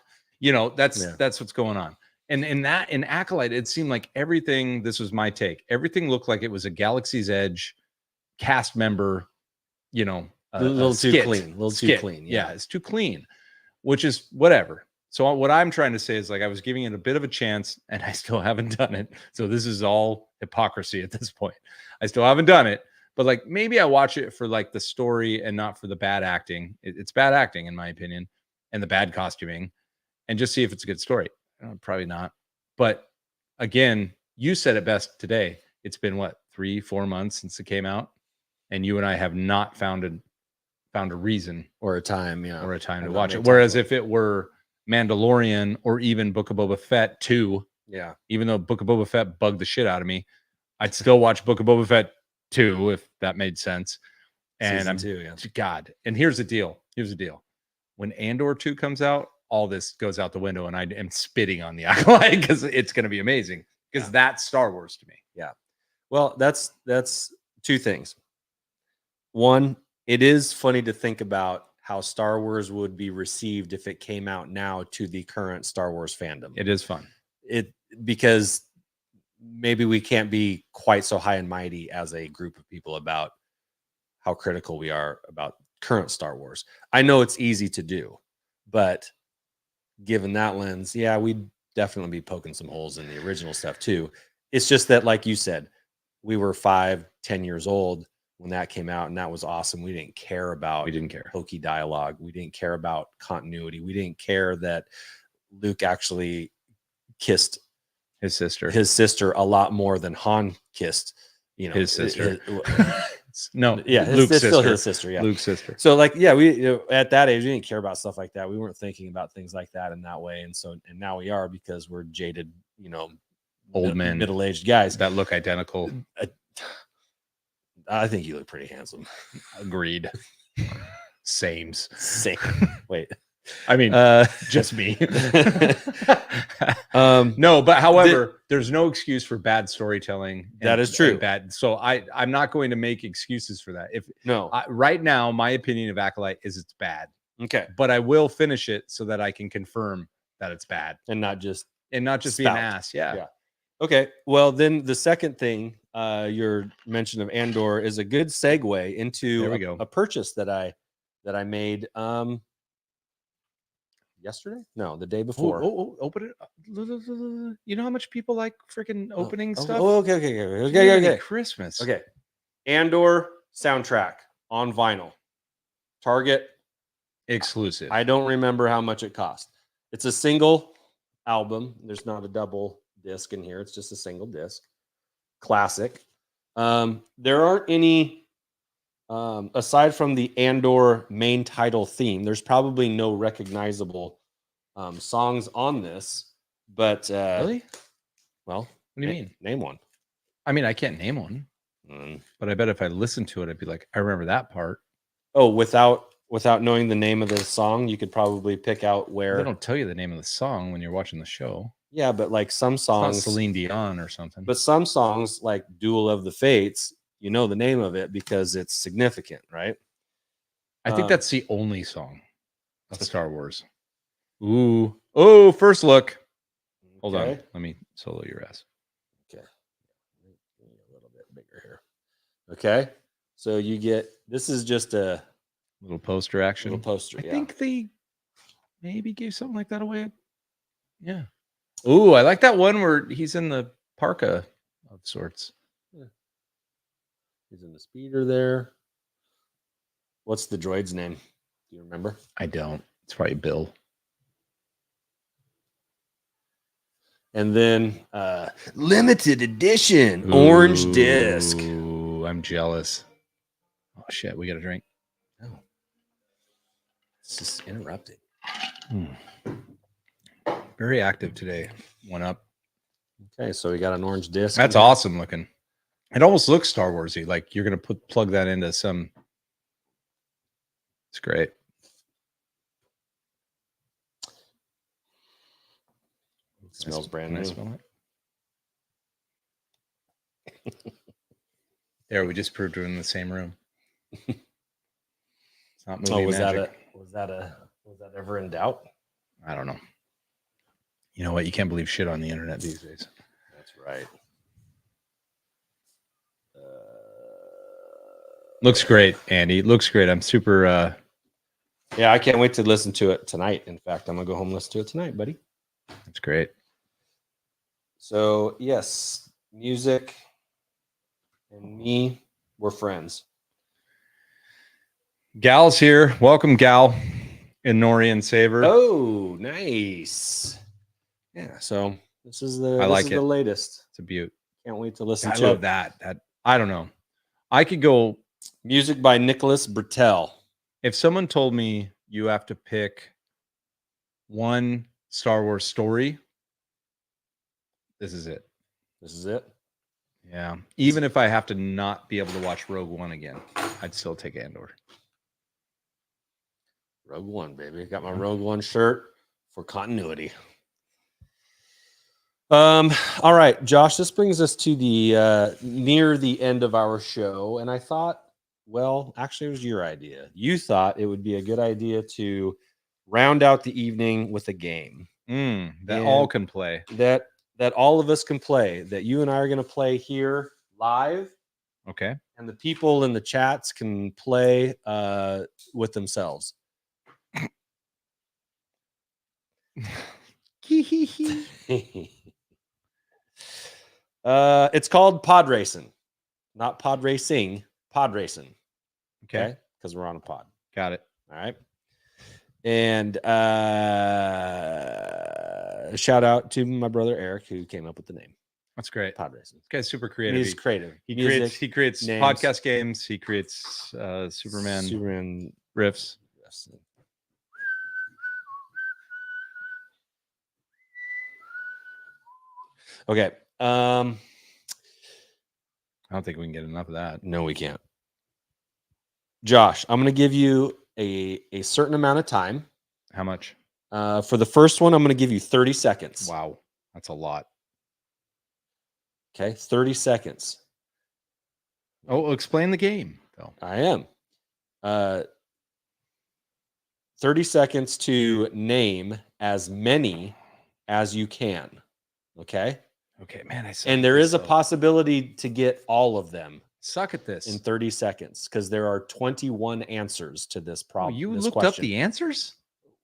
That's what's going on. And in Acolyte, it seemed like everything, this was my take, everything looked like it was a Galaxy's Edge cast member, a little too clean. Yeah, it's too clean, which is whatever. So what I'm trying to say is like I was giving it a bit of a chance, and I still haven't done it. So this is all hypocrisy at this point. I still haven't done it, but like maybe I watch it for like the story and not for the bad acting. It's bad acting, in my opinion, and the bad costuming, and just see if it's a good story. Probably not. But again, you said it best today. It's been what, 3-4 months since it came out, and you and I have not found a reason or a time to watch it. Whereas if it were Mandalorian or even Book of Boba Fett 2, even though Book of Boba Fett bugged the shit out of me, I'd still watch Book of Boba Fett 2 if that made sense. And Season 2, God. And here's the deal. When Andor 2 comes out, all this goes out the window and I am spitting on the Acolyte because it's going to be amazing. Because that's Star Wars to me. Yeah. Well, that's two things. One, it is funny to think about how Star Wars would be received if it came out now to the current Star Wars fandom. It is fun. Because maybe we can't be quite so high and mighty as a group of people about how critical we are about current Star Wars. I know it's easy to do, but given that lens, yeah, we'd definitely be poking some holes in the original stuff too. It's just that, like you said, we were 5-10 years old when that came out, and that was awesome. We didn't care about hokey dialogue. We didn't care about continuity. We didn't care that Luke actually kissed his sister a lot more than Han kissed, his sister. Luke's sister. Still his sister. Yeah, Luke's sister. So, like, yeah, we at that age we didn't care about stuff like that. We weren't thinking about things like that in that way, and now we are, because we're jaded, old men, middle-aged guys that look identical. I think you look pretty handsome. Agreed. Same. Wait. I mean, just me. No, but however, there's no excuse for bad storytelling. That is true. So I'm not going to make excuses for that. Right now, my opinion of Acolyte is it's bad. Okay, but I will finish it so that I can confirm that it's bad and not just be an ass. Yeah. Okay. Well, then the second thing, your mention of Andor is a good segue into a purchase that I made. Yesterday? No, the day before. Open it. You know how much people like freaking opening stuff? Okay. Christmas. Okay. Andor soundtrack on vinyl. Target exclusive. I don't remember how much it cost. It's a single album. There's not a double disc in here. It's just a single disc. Classic. There aren't any aside from the Andor main title theme, there's probably no recognizable songs on this. But really? Well, what do you mean? Name one. I mean, I can't name one. But I bet if I listened to it, I'd be like, I remember that part. Oh, without knowing the name of the song, you could probably pick out where. They don't tell you the name of the song when you're watching the show. Yeah, but like some songs, it's not Celine Dion or something. But some songs, like Duel of the Fates, you know the name of it because it's significant, right? I think that's the only song of Star Wars. Ooh. Oh, first look. Hold on. Let me solo your ass. Okay. A little bit bigger here. Okay. So you get, this is just a little poster action. Little poster. I think they maybe gave something like that away. Yeah. Ooh, I like that one where he's in the parka of sorts. Yeah. He's in the speeder there. What's the droid's name? Do you remember? I don't. It's probably Bill. And then limited edition orange disc. Ooh, I'm jealous. Oh shit, we got a drink. No. It's just interrupted. Very active today. One up. Okay, so we got an orange disc. That's awesome looking. It almost looks Star Warsy. Like you're gonna plug that into some. It's great. It smells brand new. Smell it? There, we just proved we're in the same room. It's not movie magic. Was that ever in doubt? I don't know. You know what? You can't believe shit on the internet these days. That's right. Looks great, Andy. Looks great. I'm super. Yeah, I can't wait to listen to it tonight. In fact, I'm gonna go home and listen to it tonight, buddy. That's great. So yes, music and me, we're friends. Gal's here. Welcome, Gal. And Nori and Saver. Oh, nice. Yeah. So this is the the latest. It's a beaut. Can't wait to listen to it. I love that. I don't know. I could go music by Nicholas Bertel. If someone told me you have to pick one Star Wars story, this is it. This is it. Yeah. Even if I have to not be able to watch Rogue One again, I'd still take Andor. Rogue One, baby. Got my Rogue One shirt. for continuity. All right, Josh, this brings us to the near the end of our show. And I thought, well, actually, it was your idea. You thought it would be a good idea to round out the evening with a game that all can play. That all of us can play, that you and I are going to play here live. Okay. And the people in the chats can play with themselves. It's called pod racing, not pod racing, pod racing. Okay. Because we're on a pod. Got it. All right. And shout out to my brother Eric, who came up with the name. That's great. Pod racing. This guy's super creative. He's creative. He creates names. podcast games. He creates Superman riffs. Okay. I don't think we can get enough of that. No, we can't. Josh, I'm going to give you a certain amount of time. How much? For the first one, I'm going to give you 30 seconds. Wow. That's a lot. Okay. 30 seconds. Oh, explain the game, though. I am. 30 seconds to name as many as you can. Okay. Okay, man. And there is a possibility to get all of them. Suck at this in 30 seconds because there are 21 answers to this problem. You looked up the answers?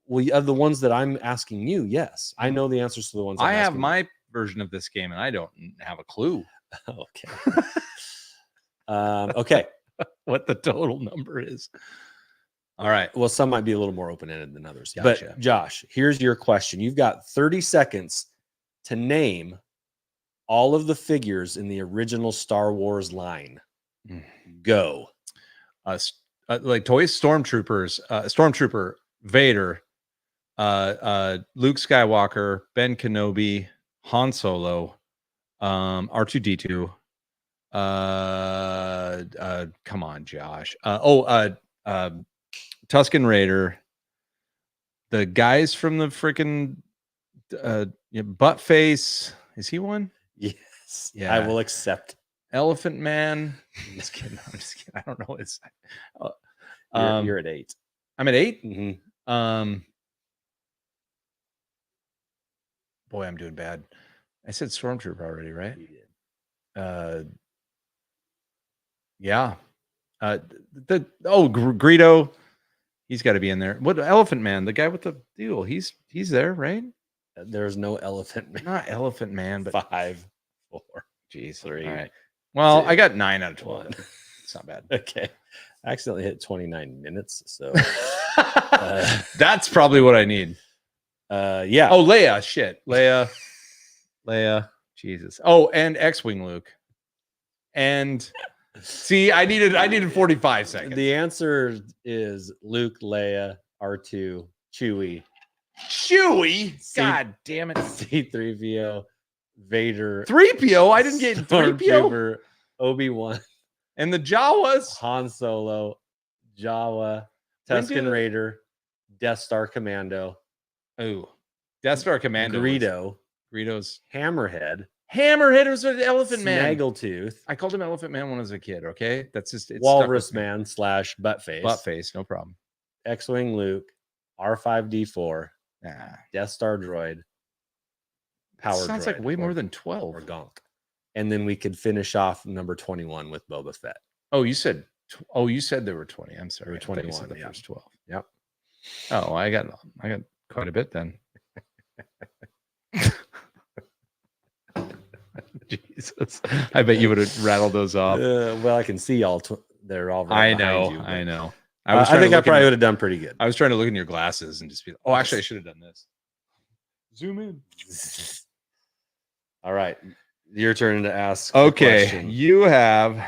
Well, of the ones that I'm asking you, yes. I know the answers to the ones I have my version of this game and I don't have a clue. Okay. Okay. What the total number is. All right. Well, some might be a little more open-ended than others. Gotcha. But Josh, here's your question. You've got 30 seconds to name all of the figures in the original Star Wars line. Go. Like toys, stormtroopers, Stormtrooper, Vader, Luke Skywalker, Ben Kenobi, Han Solo, R2D2. Come on, Josh. Tusken Raider. The guys from the freaking butt face. Is he one? Yes. Yeah. I will accept. Elephant Man. I'm just kidding. I don't know. It's you're at 8. I'm at 8. Mm-hmm. Boy, I'm doing bad. I said Stormtrooper already, right? You did. Yeah. Greedo. He's got to be in there. What Elephant Man? The guy with the deal. He's there, right? There's no Elephant Man. Not Elephant Man, but 5, 4. Jeez. 3. All right. Well, 2, I got 9 out of 12. 1. It's not bad. Okay. I accidentally hit 29 minutes. So that's probably what I need. Yeah. Oh, Leia. Shit. Leia. Jesus. Oh, and X-Wing Luke. And see, I needed 45 seconds. The answer is Luke, Leia, R2, Chewie. God damn it. C3PO, Vader. 3PO? I didn't get 3PO. Obi-Wan. And the Jawas. Han Solo, Jawa, Tusken Raider, Death Star Commando. Oh, Death Star Commando. Greedo's Hammerhead. Hammerhead was an Elephant Man. Snaggletooth. I called him Elephant Man when I was a kid. Okay, that's just Walrus Man / Buttface. Buttface, no problem. X-Wing Luke, R5D4, Death Star Droid. Power Sounds droid, like way more than 12. Or Gonk. And then we could finish off number 21 with Boba Fett. Oh, you said there were 20. I'm sorry. There were 21. The first 12. Yep. Oh, I got quite a bit then. Jesus, I bet you would have rattled those off. Well, I can see all. They're all. Right I know. I think I probably would have done pretty good. I was trying to look in your glasses and just be like, oh, actually, I should have done this. Zoom in. All right, your turn to ask. Okay, you have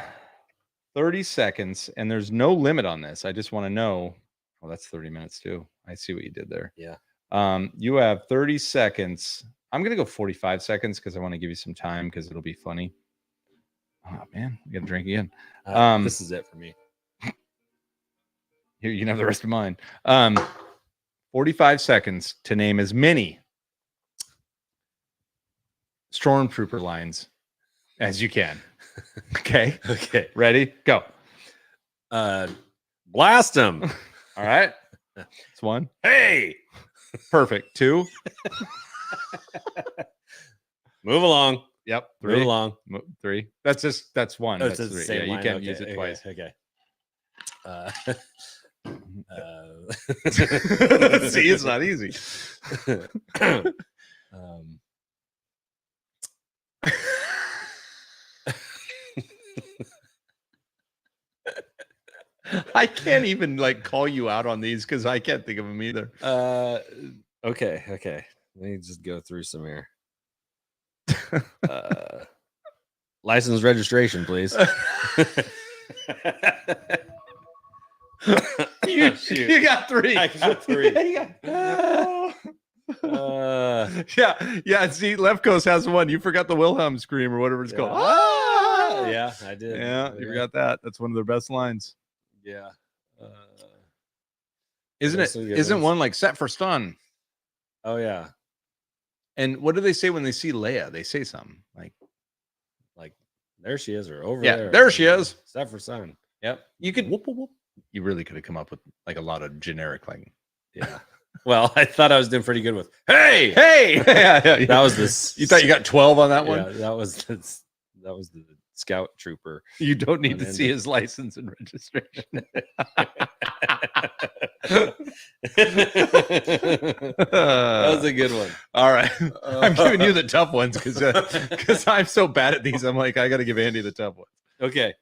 30 seconds, and there's no limit on this. I just want to know. Oh, that's 30 minutes too. I see what you did there. Yeah. You have 30 seconds. I'm going to go 45 seconds because I want to give you some time because it'll be funny. Oh, man. I got to drink again. This is it for me. Here, you can have the rest of mine. 45 seconds to name as many stormtrooper lines as you can. Okay. Okay. Ready? Go. Blast them. All right. That's one. Hey. Perfect. Two. Move along. Yep. Move Three. along. Three. That's one. Oh, That's it's the three. same Yeah, you line. can't Okay, use it twice. Okay. See, it's not easy. I can't even like call you out on these because I can't think of them either. Okay. Let me just go through some here. License registration, please. You got three. I got three. Yeah. See, Left Coast has one. You forgot the Wilhelm scream or whatever it's called. Yeah, I did. Yeah, you forgot that. That's one of their best lines. Yeah. Isn't one like set for stun? Oh yeah. And what do they say when they see Leia? They say something like there she is, or over yeah, there. there she is. Set for sun. Yep. You could whoop, whoop, whoop. You really could have come up with like a lot of generic yeah. Well, I thought I was doing pretty good with hey. Yeah. That was this. You thought you got 12 on that one? Yeah, that was the scout trooper. You don't need to see his license and registration. That was a good one. All right. I'm giving you the tough ones because I'm so bad at these. I'm like, I got to give Andy the tough ones. Okay.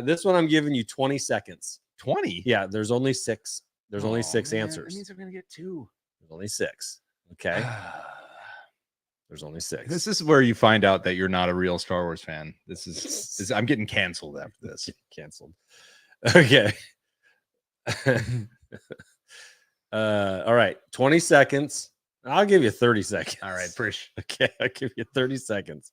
This one I'm giving you 20 seconds. 20? Yeah, there's only six. There's only six answers. That means I'm going to get two. There's only six. Okay. There's only six. This is where you find out that you're not a real Star Wars fan. This is I'm getting canceled after this. Canceled. Okay. All right. 20 seconds. I'll give you 30 seconds. All right, Prish. Okay, I'll give you 30 seconds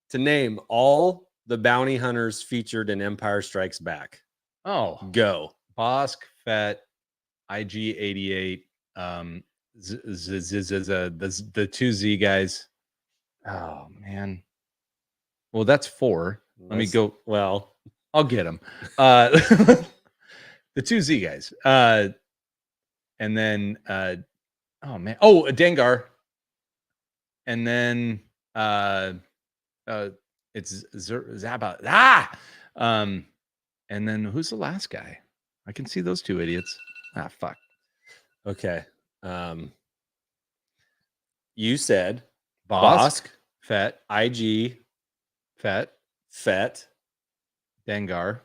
to name all the bounty hunters featured in Empire Strikes Back. Oh, go. Bosk, Fett, IG-88, the two Z guys. Oh man. Well, that's four. Let me go. Well, I'll get them. The two Z guys. And then oh man. Oh, Dengar. And then it's Zaba. And then who's the last guy? I can see those two idiots. Fuck. Okay. You said Bosk, Fett, IG, Fett, Dengar,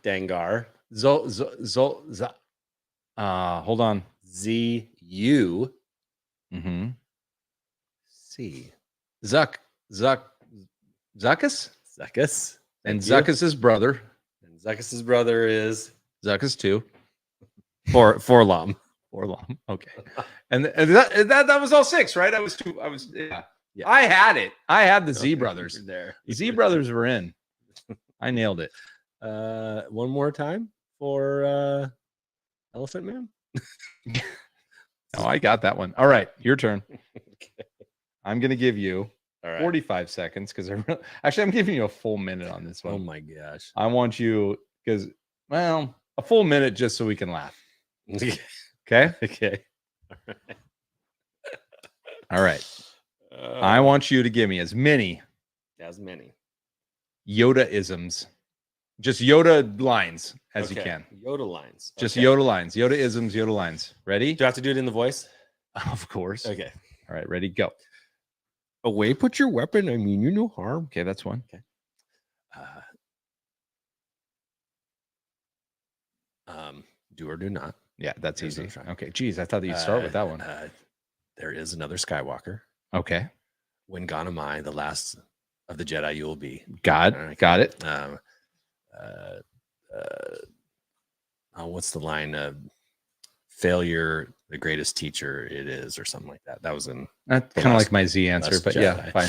hold on. ZU, C, Zuckus, and Zuckus's brother. And Zuckus's brother is Zuckus too. Forlom. Okay. And that was all six, right? Yeah. I had it. I had the Z brothers there. Z brothers were in. I nailed it. One more time for Elephant Man. Oh, I got that one. All right, your turn. Okay. I'm gonna give you 45 seconds because actually I'm giving you a full minute on this one. Oh my gosh. I want you because a full minute just so we can laugh. Okay. Okay. All right. I want you to give me as many Yoda-isms, just Yoda lines as you can. Yoda lines. Just Yoda lines, Yoda-isms, Yoda lines. Ready? Do I have to do it in the voice? Of course. Okay. All right. Ready? Go. Away, put your weapon. I mean, you no harm. Okay, that's one. Okay. Do or do not. Yeah, that's easy. Okay. Geez, I thought that you'd start with that one. There is another Skywalker. Okay. When gone am I, the last of the Jedi you will be. Got it. What's the line? Failure, the greatest teacher it is, or something like that. That was in that's kind of like my Z answer, but Jedi. Yeah, fine.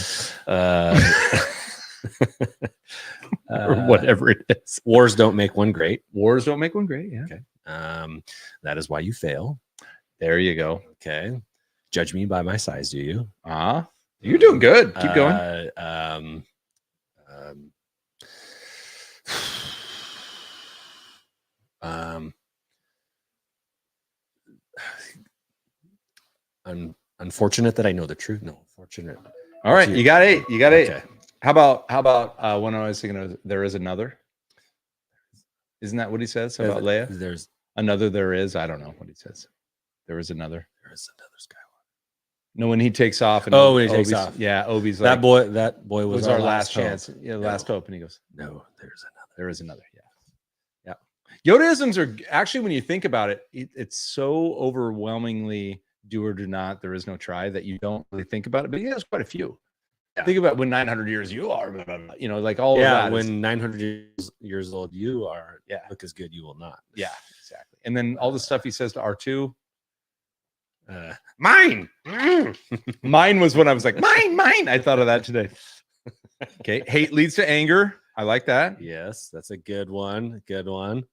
Or whatever it is. Wars don't make one great. Wars don't make one great. Yeah. Okay. That is why you fail. There you go. Okay. Judge me by my size, do you? You're doing good. Keep going. Unfortunate that I know the truth. No, fortunate. All right, you got 8. You got 8. Okay. How about when I was thinking of there is another? Isn't that what he says about Leia? There's another. There is. I don't know what he says. There is another. There is another Skywalker. No, when he takes off and when he takes off. Yeah, Obi's that like, that boy was our last hope. chance. Yeah, last hope. And he goes, no, there's another. There is another. Yeah. Yodaisms are actually, when you think about it, it's so overwhelmingly do or do not. There is no try that you don't really think about it. But he has quite a few. Yeah. Think about when 900 years you are, like all of that. When 900 years old you are, look as good you will not. Yeah, exactly. And then all the stuff he says to R2. Mine. Mine was when I was like, mine. I thought of that today. Okay. Hate leads to anger. I like that. Yes, that's a good one. Good one.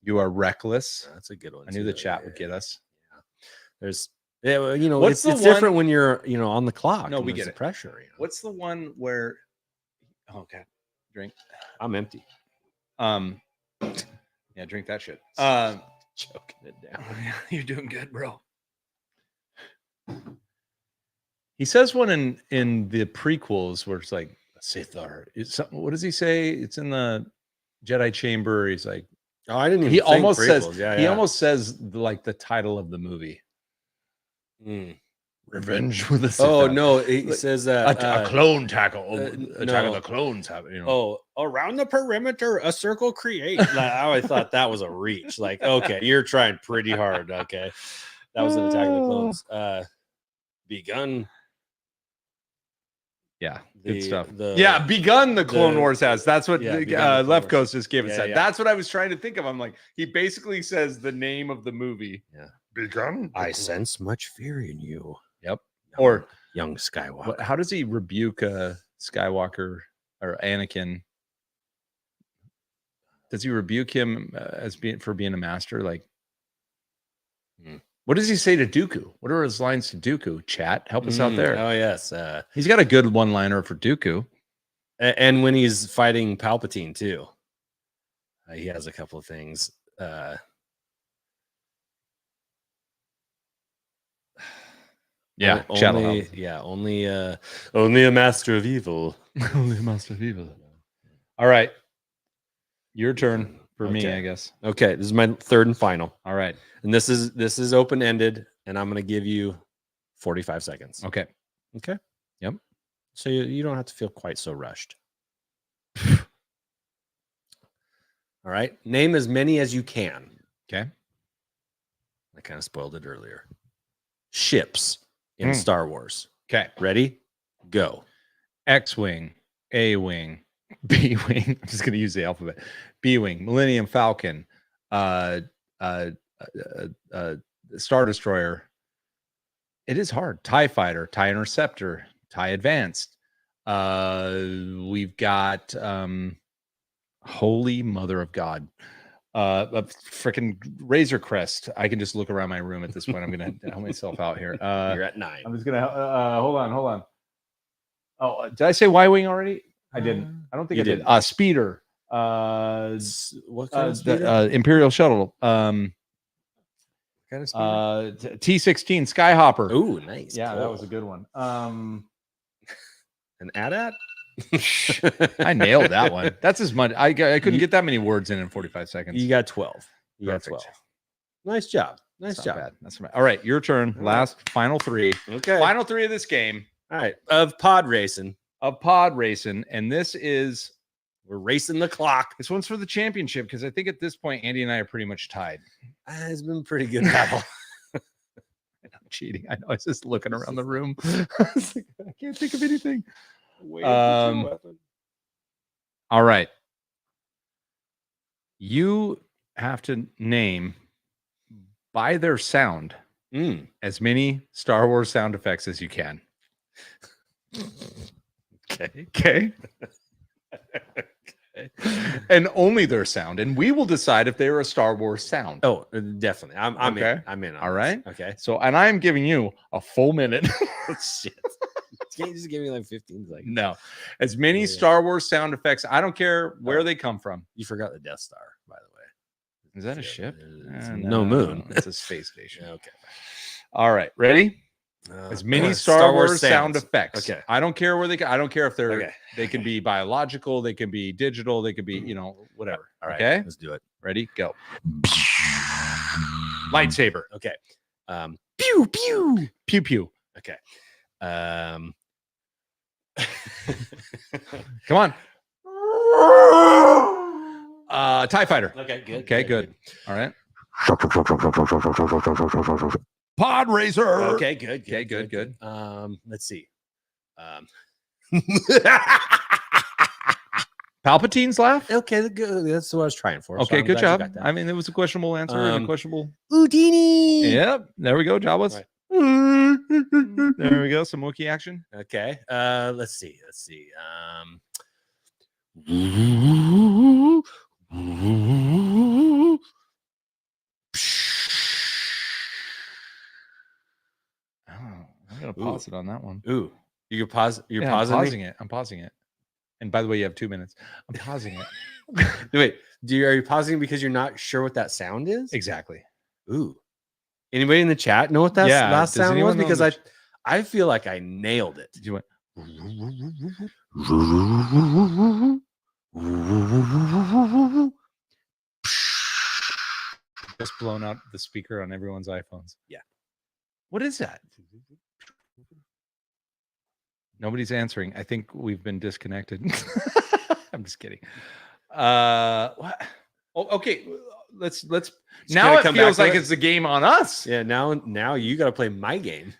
You are reckless. That's a good one. I knew the chat would get us. Yeah. There's, it's different when you're, on the clock. No, we get the pressure. What's the one where? Oh, okay. Drink. I'm empty. Yeah, drink that shit. Choking it down. You're doing good, bro. He says one in the prequels where it's like Sith or what does he say? It's in the Jedi chamber. He's like, oh, I didn't even. He think almost prequels. says. He almost says like the title of the movie. Revenge with the Sith. Oh no, he says that a clone tackle. Attack of the clones have. Oh, around the perimeter, a circle create. I always thought that was a reach. Like, okay, you're trying pretty hard. Okay, that was an Attack of the Clones. Begun. Yeah, good stuff. Begun the Clone Wars has. That's what Left Coast just gave us. That's what I was trying to think of. I'm like, he basically says the name of the movie. Yeah, begun. I sense much fear in you. Yep. Or young Skywalker. How does he rebuke Skywalker or Anakin? Does he rebuke him for being a master? Like, what does he say to Dooku? What are his lines to Dooku? Chat, help us out there. Oh yes, he's got a good one-liner for Dooku. And when he's fighting Palpatine too, he has a couple of things. Only a master of evil. Only a master of evil. All right. Your turn for me, I guess. Okay, this is my third and final. All right. And this is open-ended, and I'm going to give you 45 seconds. Okay. Okay. Yep. So you don't have to feel quite so rushed. All right. Name as many as you can. Okay. I kind of spoiled it earlier. Ships in Star Wars. Okay. Ready? Go. X-Wing, A-Wing, B-Wing. I'm just going to use the alphabet. B-Wing, Millennium Falcon, Star Destroyer. It is hard. TIE Fighter, TIE Interceptor, TIE Advanced. We've got Holy Mother of God. A freaking Razor Crest. I can just look around my room at this point. I'm gonna help myself out here. You're at 9. I'm just gonna hold on. Oh, did I say Y-Wing already? I didn't. I don't think I did. Speeder. What kind of speeder? Imperial Shuttle. Kind of speeder? T-16 Skyhopper. Oh, nice. Yeah, that was a good one. An AT-AT? I nailed that one. That's as much. I couldn't get that many words in 45 seconds. You got 12. You Perfect. got 12. Nice job. Nice That's job. Not bad. That's not bad. All right, your turn. Last, final 3. Okay. Final 3 of this game. All right. Of pod racing. And this is, we're racing the clock. This one's for the championship because I think at this point, Andy and I are pretty much tied. It's been a pretty good battle. I'm cheating. I know. I was just looking around the room. I can't think of anything. All right. You have to name by their sound as many Star Wars sound effects as you can. Okay. Okay. Okay. and only their sound, and we will decide if they're a Star Wars sound. Oh, definitely. I'm Okay. in. I'm in. On All this. right. Okay. So, and I am giving you a full minute. Shit. Can't you just give me like 15 seconds? No, as many Yeah. Star Wars sound effects. I don't care where they come from. You forgot the Death Star, by the way. Is that a ship? It's no moon. It's a space station. Yeah, okay. All right, ready? As many Star Wars sound sounds. effects. Okay. I don't care where they. I don't care if they're. Okay. They can be biological. They can be digital. They could be, whatever. All right. Okay. Let's do it. Ready? Go. Lightsaber. Okay. Pew pew Pew pew. Okay. Come on. TIE fighter. Okay. Good. Okay. Good. All right. Pod racer. Okay. Good. Okay. Good. Let's see. Palpatine's laugh. Okay. Good. That's what I was trying for. Okay. I'm good glad you job. got that. I mean, it was a questionable answer and a questionable. Houdini. Yep. There we go. Jawas. Right. There we go. Some Wookiee action. Okay. Let's see. Oh, I'm gonna pause it on that one. Ooh, you can pause. You're Yeah, pausing. I'm pausing it. I'm pausing it. And by the way, you have 2 minutes. I'm pausing it. Wait, are you pausing because you're not sure what that sound is? Exactly. Ooh. Anybody in the chat know what that Yeah, last does sound was? anyone know Because the I feel like I nailed it. Did you went? Just blown out the speaker on everyone's iPhones. Yeah. What is that? Nobody's answering. I think we've been disconnected. I'm just kidding. What? Oh, okay. Let's now it feels like it's a game on us. Yeah, now you got to play my game.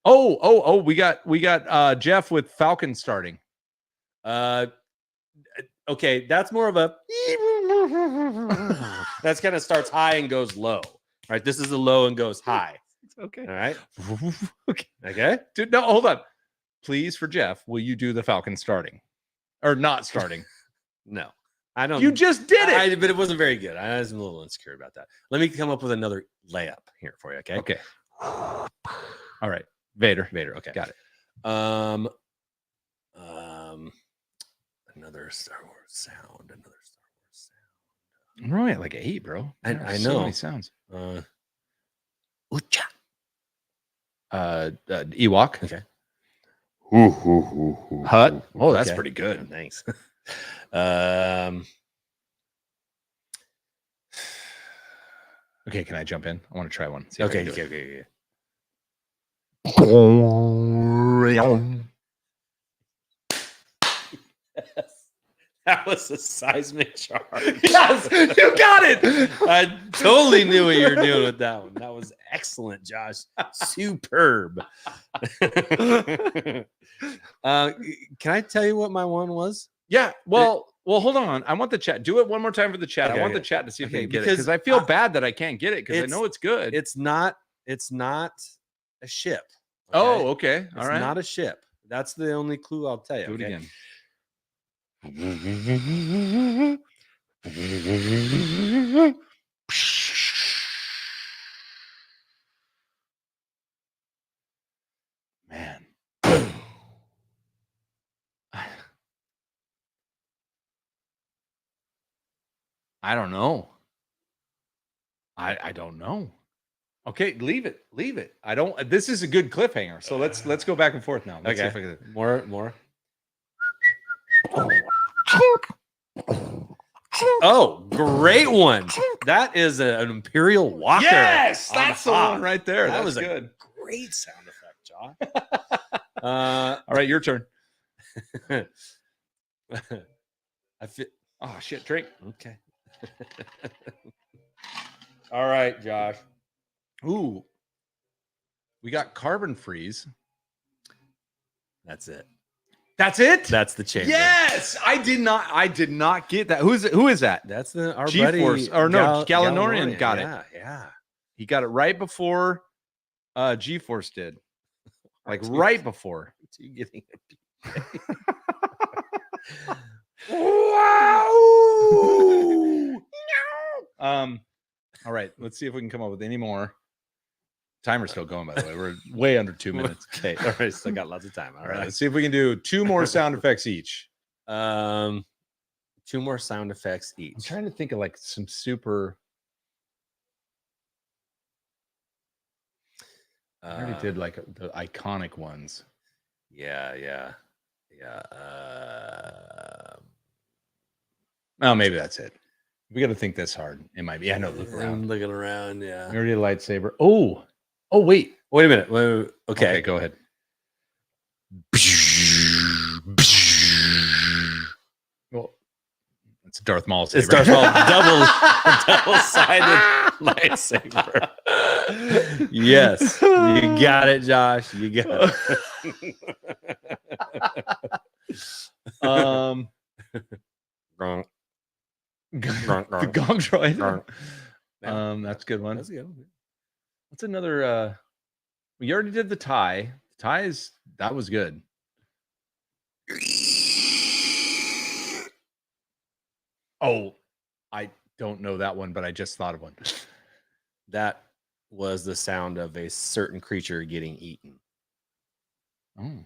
Oh, we got Jeff with Falcon starting. Okay, that's more of a that's kind of starts high and goes low. Right? This is a low and goes high. Okay. All right. Okay. Dude, no, hold on. Please, for Jeff, will you do the Falcon starting or not starting? No, I don't. You just did it, but it wasn't very good. I was a little insecure about that. Let me come up with another layup here for you. Okay. Okay. All right. Vader. Okay. Got it. Another Star Wars sound. We're only at like 8, bro. I So know. many sounds. Ucha. Ewok. Okay. Hut. Oh, that's Okay. pretty good. Yeah, thanks. Okay, can I jump in? I want to try one. See if I Okay. can do it. Okay. That was a seismic charge. Yes, you got it. I totally knew what you were doing with that one. That was excellent, Josh. Superb. Can I tell you what my one was? Yeah. Well, hold on. I want the chat. Do it one more time for the chat. Okay, I want the okay. chat to see if they Okay, can get it because because I feel bad that I can't get it because I know it's good. It's not a ship. Oh, okay. It's All right. not a ship. That's the only clue I'll tell you. Do it okay? again. Man. I don't know. I don't know. Okay, leave it. I don't. This is a good cliffhanger. So let's go back and forth now. Let's see if I can. More. Oh, great one. That is an Imperial Walker. Yes, on that's the Hoth. one right there. That That's was good. a great sound effect, John. All right, your turn. I feel. Oh shit, drink. Okay. All right, Josh. Ooh, we got carbon freeze. That's it. That's it. That's the chamber. Yes, I did not get that. Who is that? That's our G-Force, buddy. or no, Galanorian got it. Yeah. He got it right before G-Force did. Like right before. You getting All right, let's see if we can come up with any more. Timer's still going, by the way. We're way under 2 minutes. Okay. All right. Still got lots of time. All right, let's see if we can do 2 more sound effects each. 2 more sound effects each. I'm trying to think of like some super. I already did like the iconic ones. Yeah. Oh, maybe that's it. We got to think this hard. It might be. I know. Look I'm around. looking around. Yeah. We already a lightsaber. Oh, wait. Wait a minute. Wait. Okay. Go ahead. Well, it's Darth Maul saber. It's Darth Maul double-sided lightsaber. Yes, you got it, Josh. You got it. Gronk. The gong droid. Gronk. That's a good one. That's a good one. What's another? We already did the tie. That was good. Oh, I don't know that one, but I just thought of one. That was the sound of a certain creature getting eaten. Oh,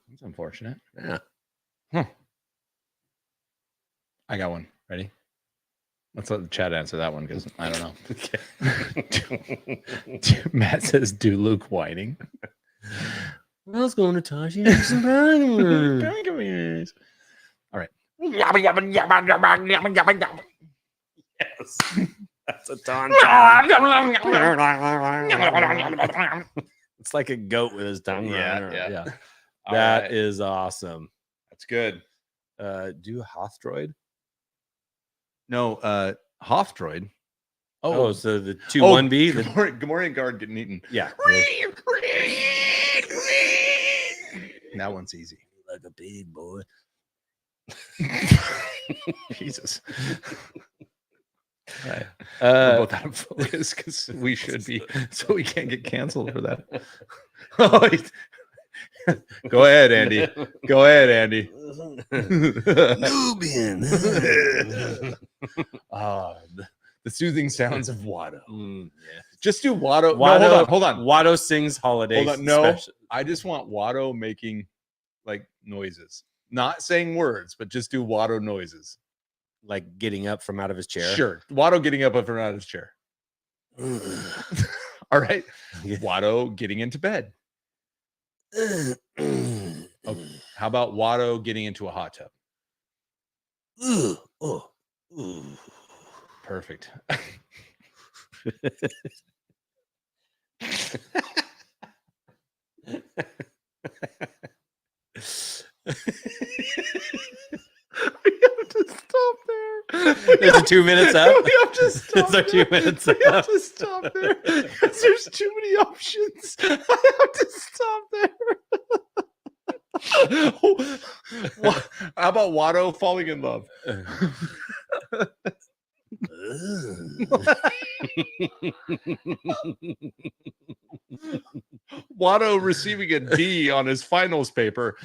that's unfortunate. Yeah. Huh. I got one. Ready? Let's let the chat answer that one because I don't know. Okay. Matt says, "Do Luke whining?" I was going to toss you some burgers. All right. Yes. That's a taunt. It's like a goat with his tongue. Yeah. That is awesome. That's good. Do Hoth droid? No, Hoth droid. Oh, so the 2-1B. Gamorrean guard getting eaten. Yeah. That one's easy. Like a big boy. Jesus. Right. We're both out of focus because we should be, so we can't get canceled for that. Go ahead, Andy. Go ahead, Andy. Nubian. The soothing sounds of Watto. Yeah. Just do Watto. Watto. No, hold on. Watto sings holiday. Hold on. No, special. I just want Watto making like noises, not saying words, but just do Watto noises. Like getting up from out of his chair. Sure. Watto getting up from out of his chair. All right. Yeah. Watto getting into bed. Okay. How about Watto getting into a hot tub? Perfect. We have to stop there. Is it 2 minutes up? We have to stop. Is there 2 minutes We have up? to stop there because there's too many options. I have to stop there. How about Watto falling in love? Watto receiving a D on his finals paper.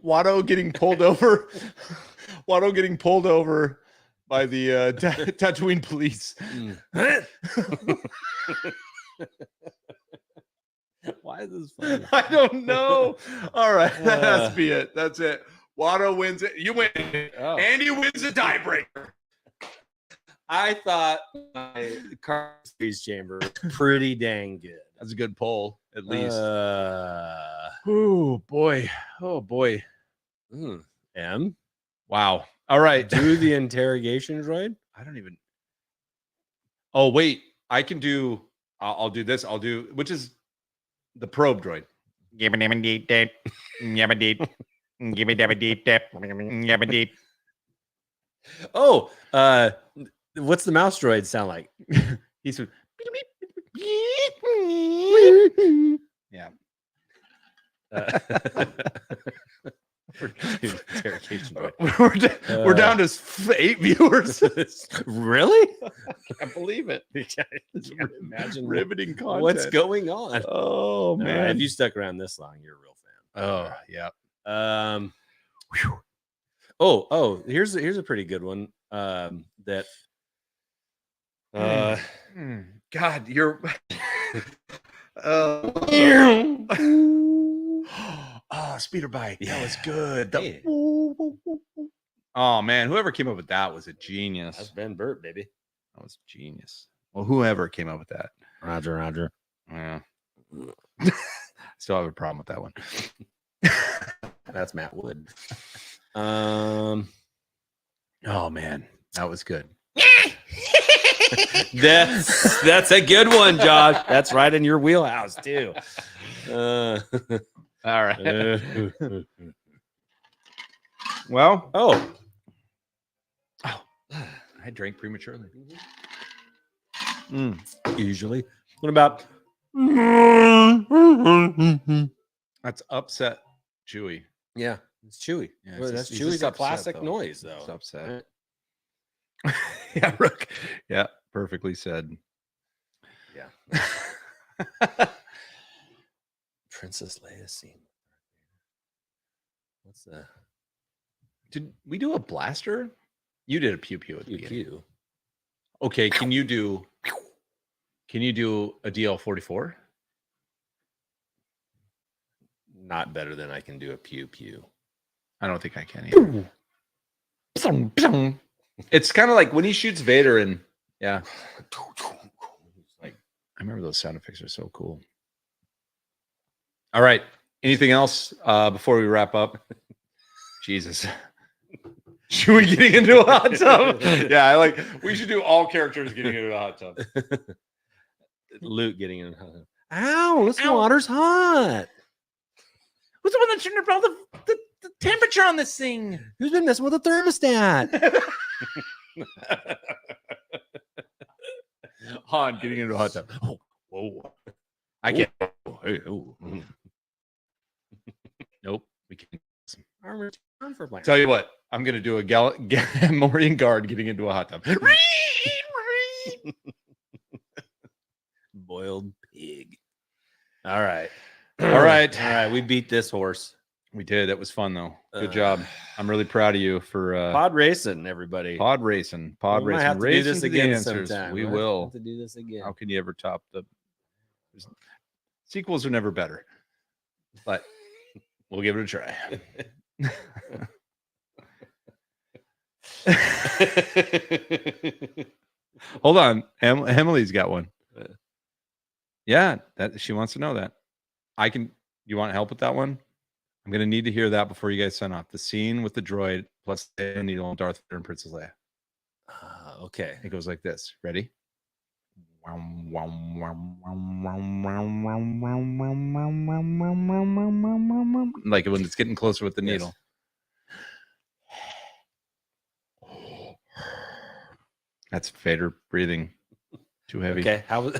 Watto getting pulled over. Watto getting pulled over by the Tatooine police. Why is this funny? I don't know. All right, that has to be it. That's it. Watto wins it. You win. Oh. Andy wins the tiebreaker. I thought my car squeeze chamber was pretty dang good. That's a good poll, at least. Oh boy. Oh boy. M. Wow. All right. Do the interrogation droid. I don't even. Oh wait, I can do. I'll do this. I'll do which is the probe droid. Oh, what's the mouse droid sound like? He's yeah. Interrogation droid. We're down to 8 viewers. Really? can't believe it. I can't imagine riveting content. what's going on. Oh man! If you stuck around this long, you're a real fan. Oh yeah. Here's a pretty good one. That. God, you're. Oh, speeder bike. That was good. Hey. Oh man, whoever came up with that was a genius. That's Ben Burt, baby. That was genius. Well, whoever came up with that. Roger. Yeah. Still have a problem with that one. That's Matt Wood. Oh man, that was good. That's a good one, Josh. That's right in your wheelhouse too. All right. Well, I drank prematurely. Usually. What about? That's upset Chewy. Yeah, it's Chewy. Yeah, Well, he's Chewy's just a upset, classic though. noise, though. He's upset. Yeah, Rook. Yeah, perfectly said. Yeah. Princess Leia scene. What's the? Did we do a blaster? You did a pew pew at the beginning. Pew. Okay, can you do a DL-44? Not better than I can do a pew pew. I don't think I can either. It's kind of like when he shoots Vader and yeah. Like I remember those sound effects are so cool. All right. Anything else before we wrap up? Jesus. Should we getting into a hot tub? Yeah, we should do all characters getting into a hot tub. Luke getting in. Ow, this water's hot. Who's the one that turned up the temperature on this thing? Who's been messing with the thermostat? Han getting into a hot tub. Oh, whoa. I can't. Nope. We can't. Tell you what, I'm going to do a Gamorrean guard getting into a hot tub. Boiled pig. All right. We beat this horse. We did. That was fun, though. Good job. I'm really proud of you for pod racing, everybody. Pod racing. We might have to do this again sometime. We will have to do this again. How can you ever top the sequels? Are never better, but we'll give it a try. Hold on, Emily's got one. Yeah, that she wants to know that. You want help with that one? I'm gonna need to hear that before you guys sign off. The scene with the droid plus the needle and Darth Vader and Princess Leia. Okay, it goes like this. Ready? Like when it's getting closer with the needle. That's Vader breathing too heavy. Okay, how was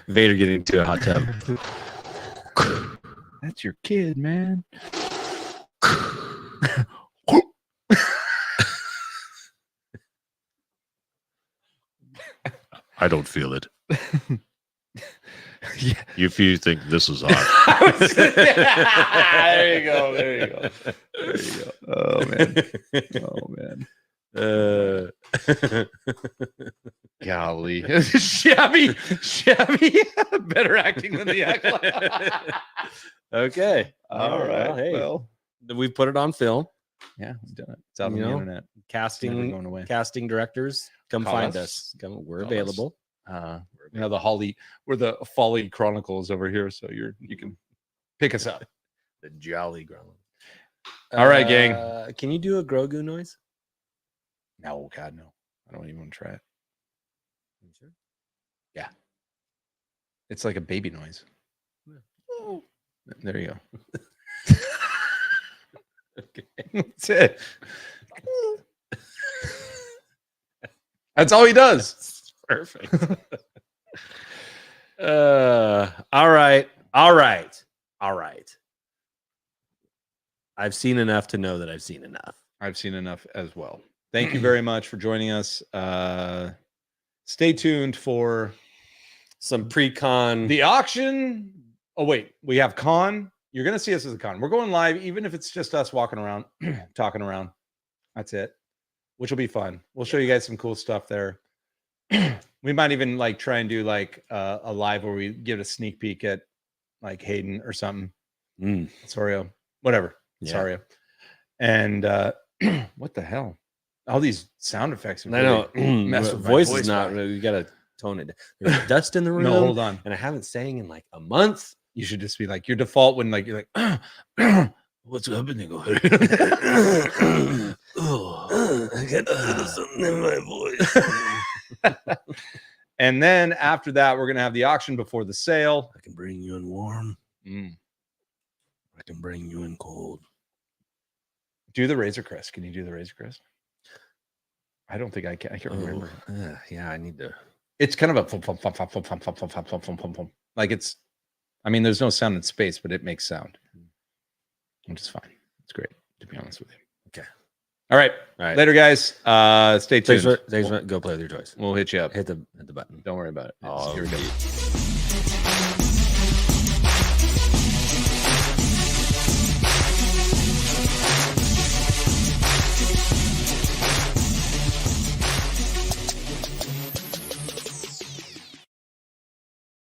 Vader getting into a hot tub? That's your kid, man. I don't feel it. Yeah. If you think this is hot. There you go. Oh man. Golly. Shabby. Better acting than the Acolyte. Okay. All right. Well, we put it on film. Yeah, we've done it. It's out on the internet. Casting directors, come find us. We're available. We're the Folly Chronicles over here, so you can pick us up. The Jolly Gremlin. All right, gang. Can you do a Grogu noise? No, God, no. I don't even want to try it. You sure? Yeah. It's like a baby noise. Oh. There you go. Okay. That's it. That's all he does. Perfect. All right. I've seen enough to know that I've seen enough. I've seen enough as well. Thank you very much for joining us. Stay tuned for Some pre-con. the auction. Oh, wait, we have con. You're going to see us as a con. We're going live, even if it's just us walking around, talking around. That's it, which will be fun. We'll show you guys some cool stuff there. We might even like try and do like a live where we give a sneak peek at like Hayden or something. Sorio, whatever. Yeah. Sorio. And what the hell? All these sound effects. I know. Mess with my voice voice is not. box. You gotta tone it down. There's dust in the room. No, hold on. And I haven't sang in like a month. You should just be like your default when like you're like, what's happening? I got something in my voice. And then after that, we're gonna have the auction before the sale. I can bring you in warm. I can bring you in cold. Do the Razor Crest. Can you do the Razor Crest? I don't think I can. I can't remember. Yeah, I need to. It's kind of a like it's. I mean, there's no sound in space, but it makes sound, which is fine. It's great, to be honest with you. Okay. All right. All right. Later, guys. Stay tuned. Thanks for go play with your toys. We'll hit you up. Hit the button. Don't worry about it. Oh, Here we go.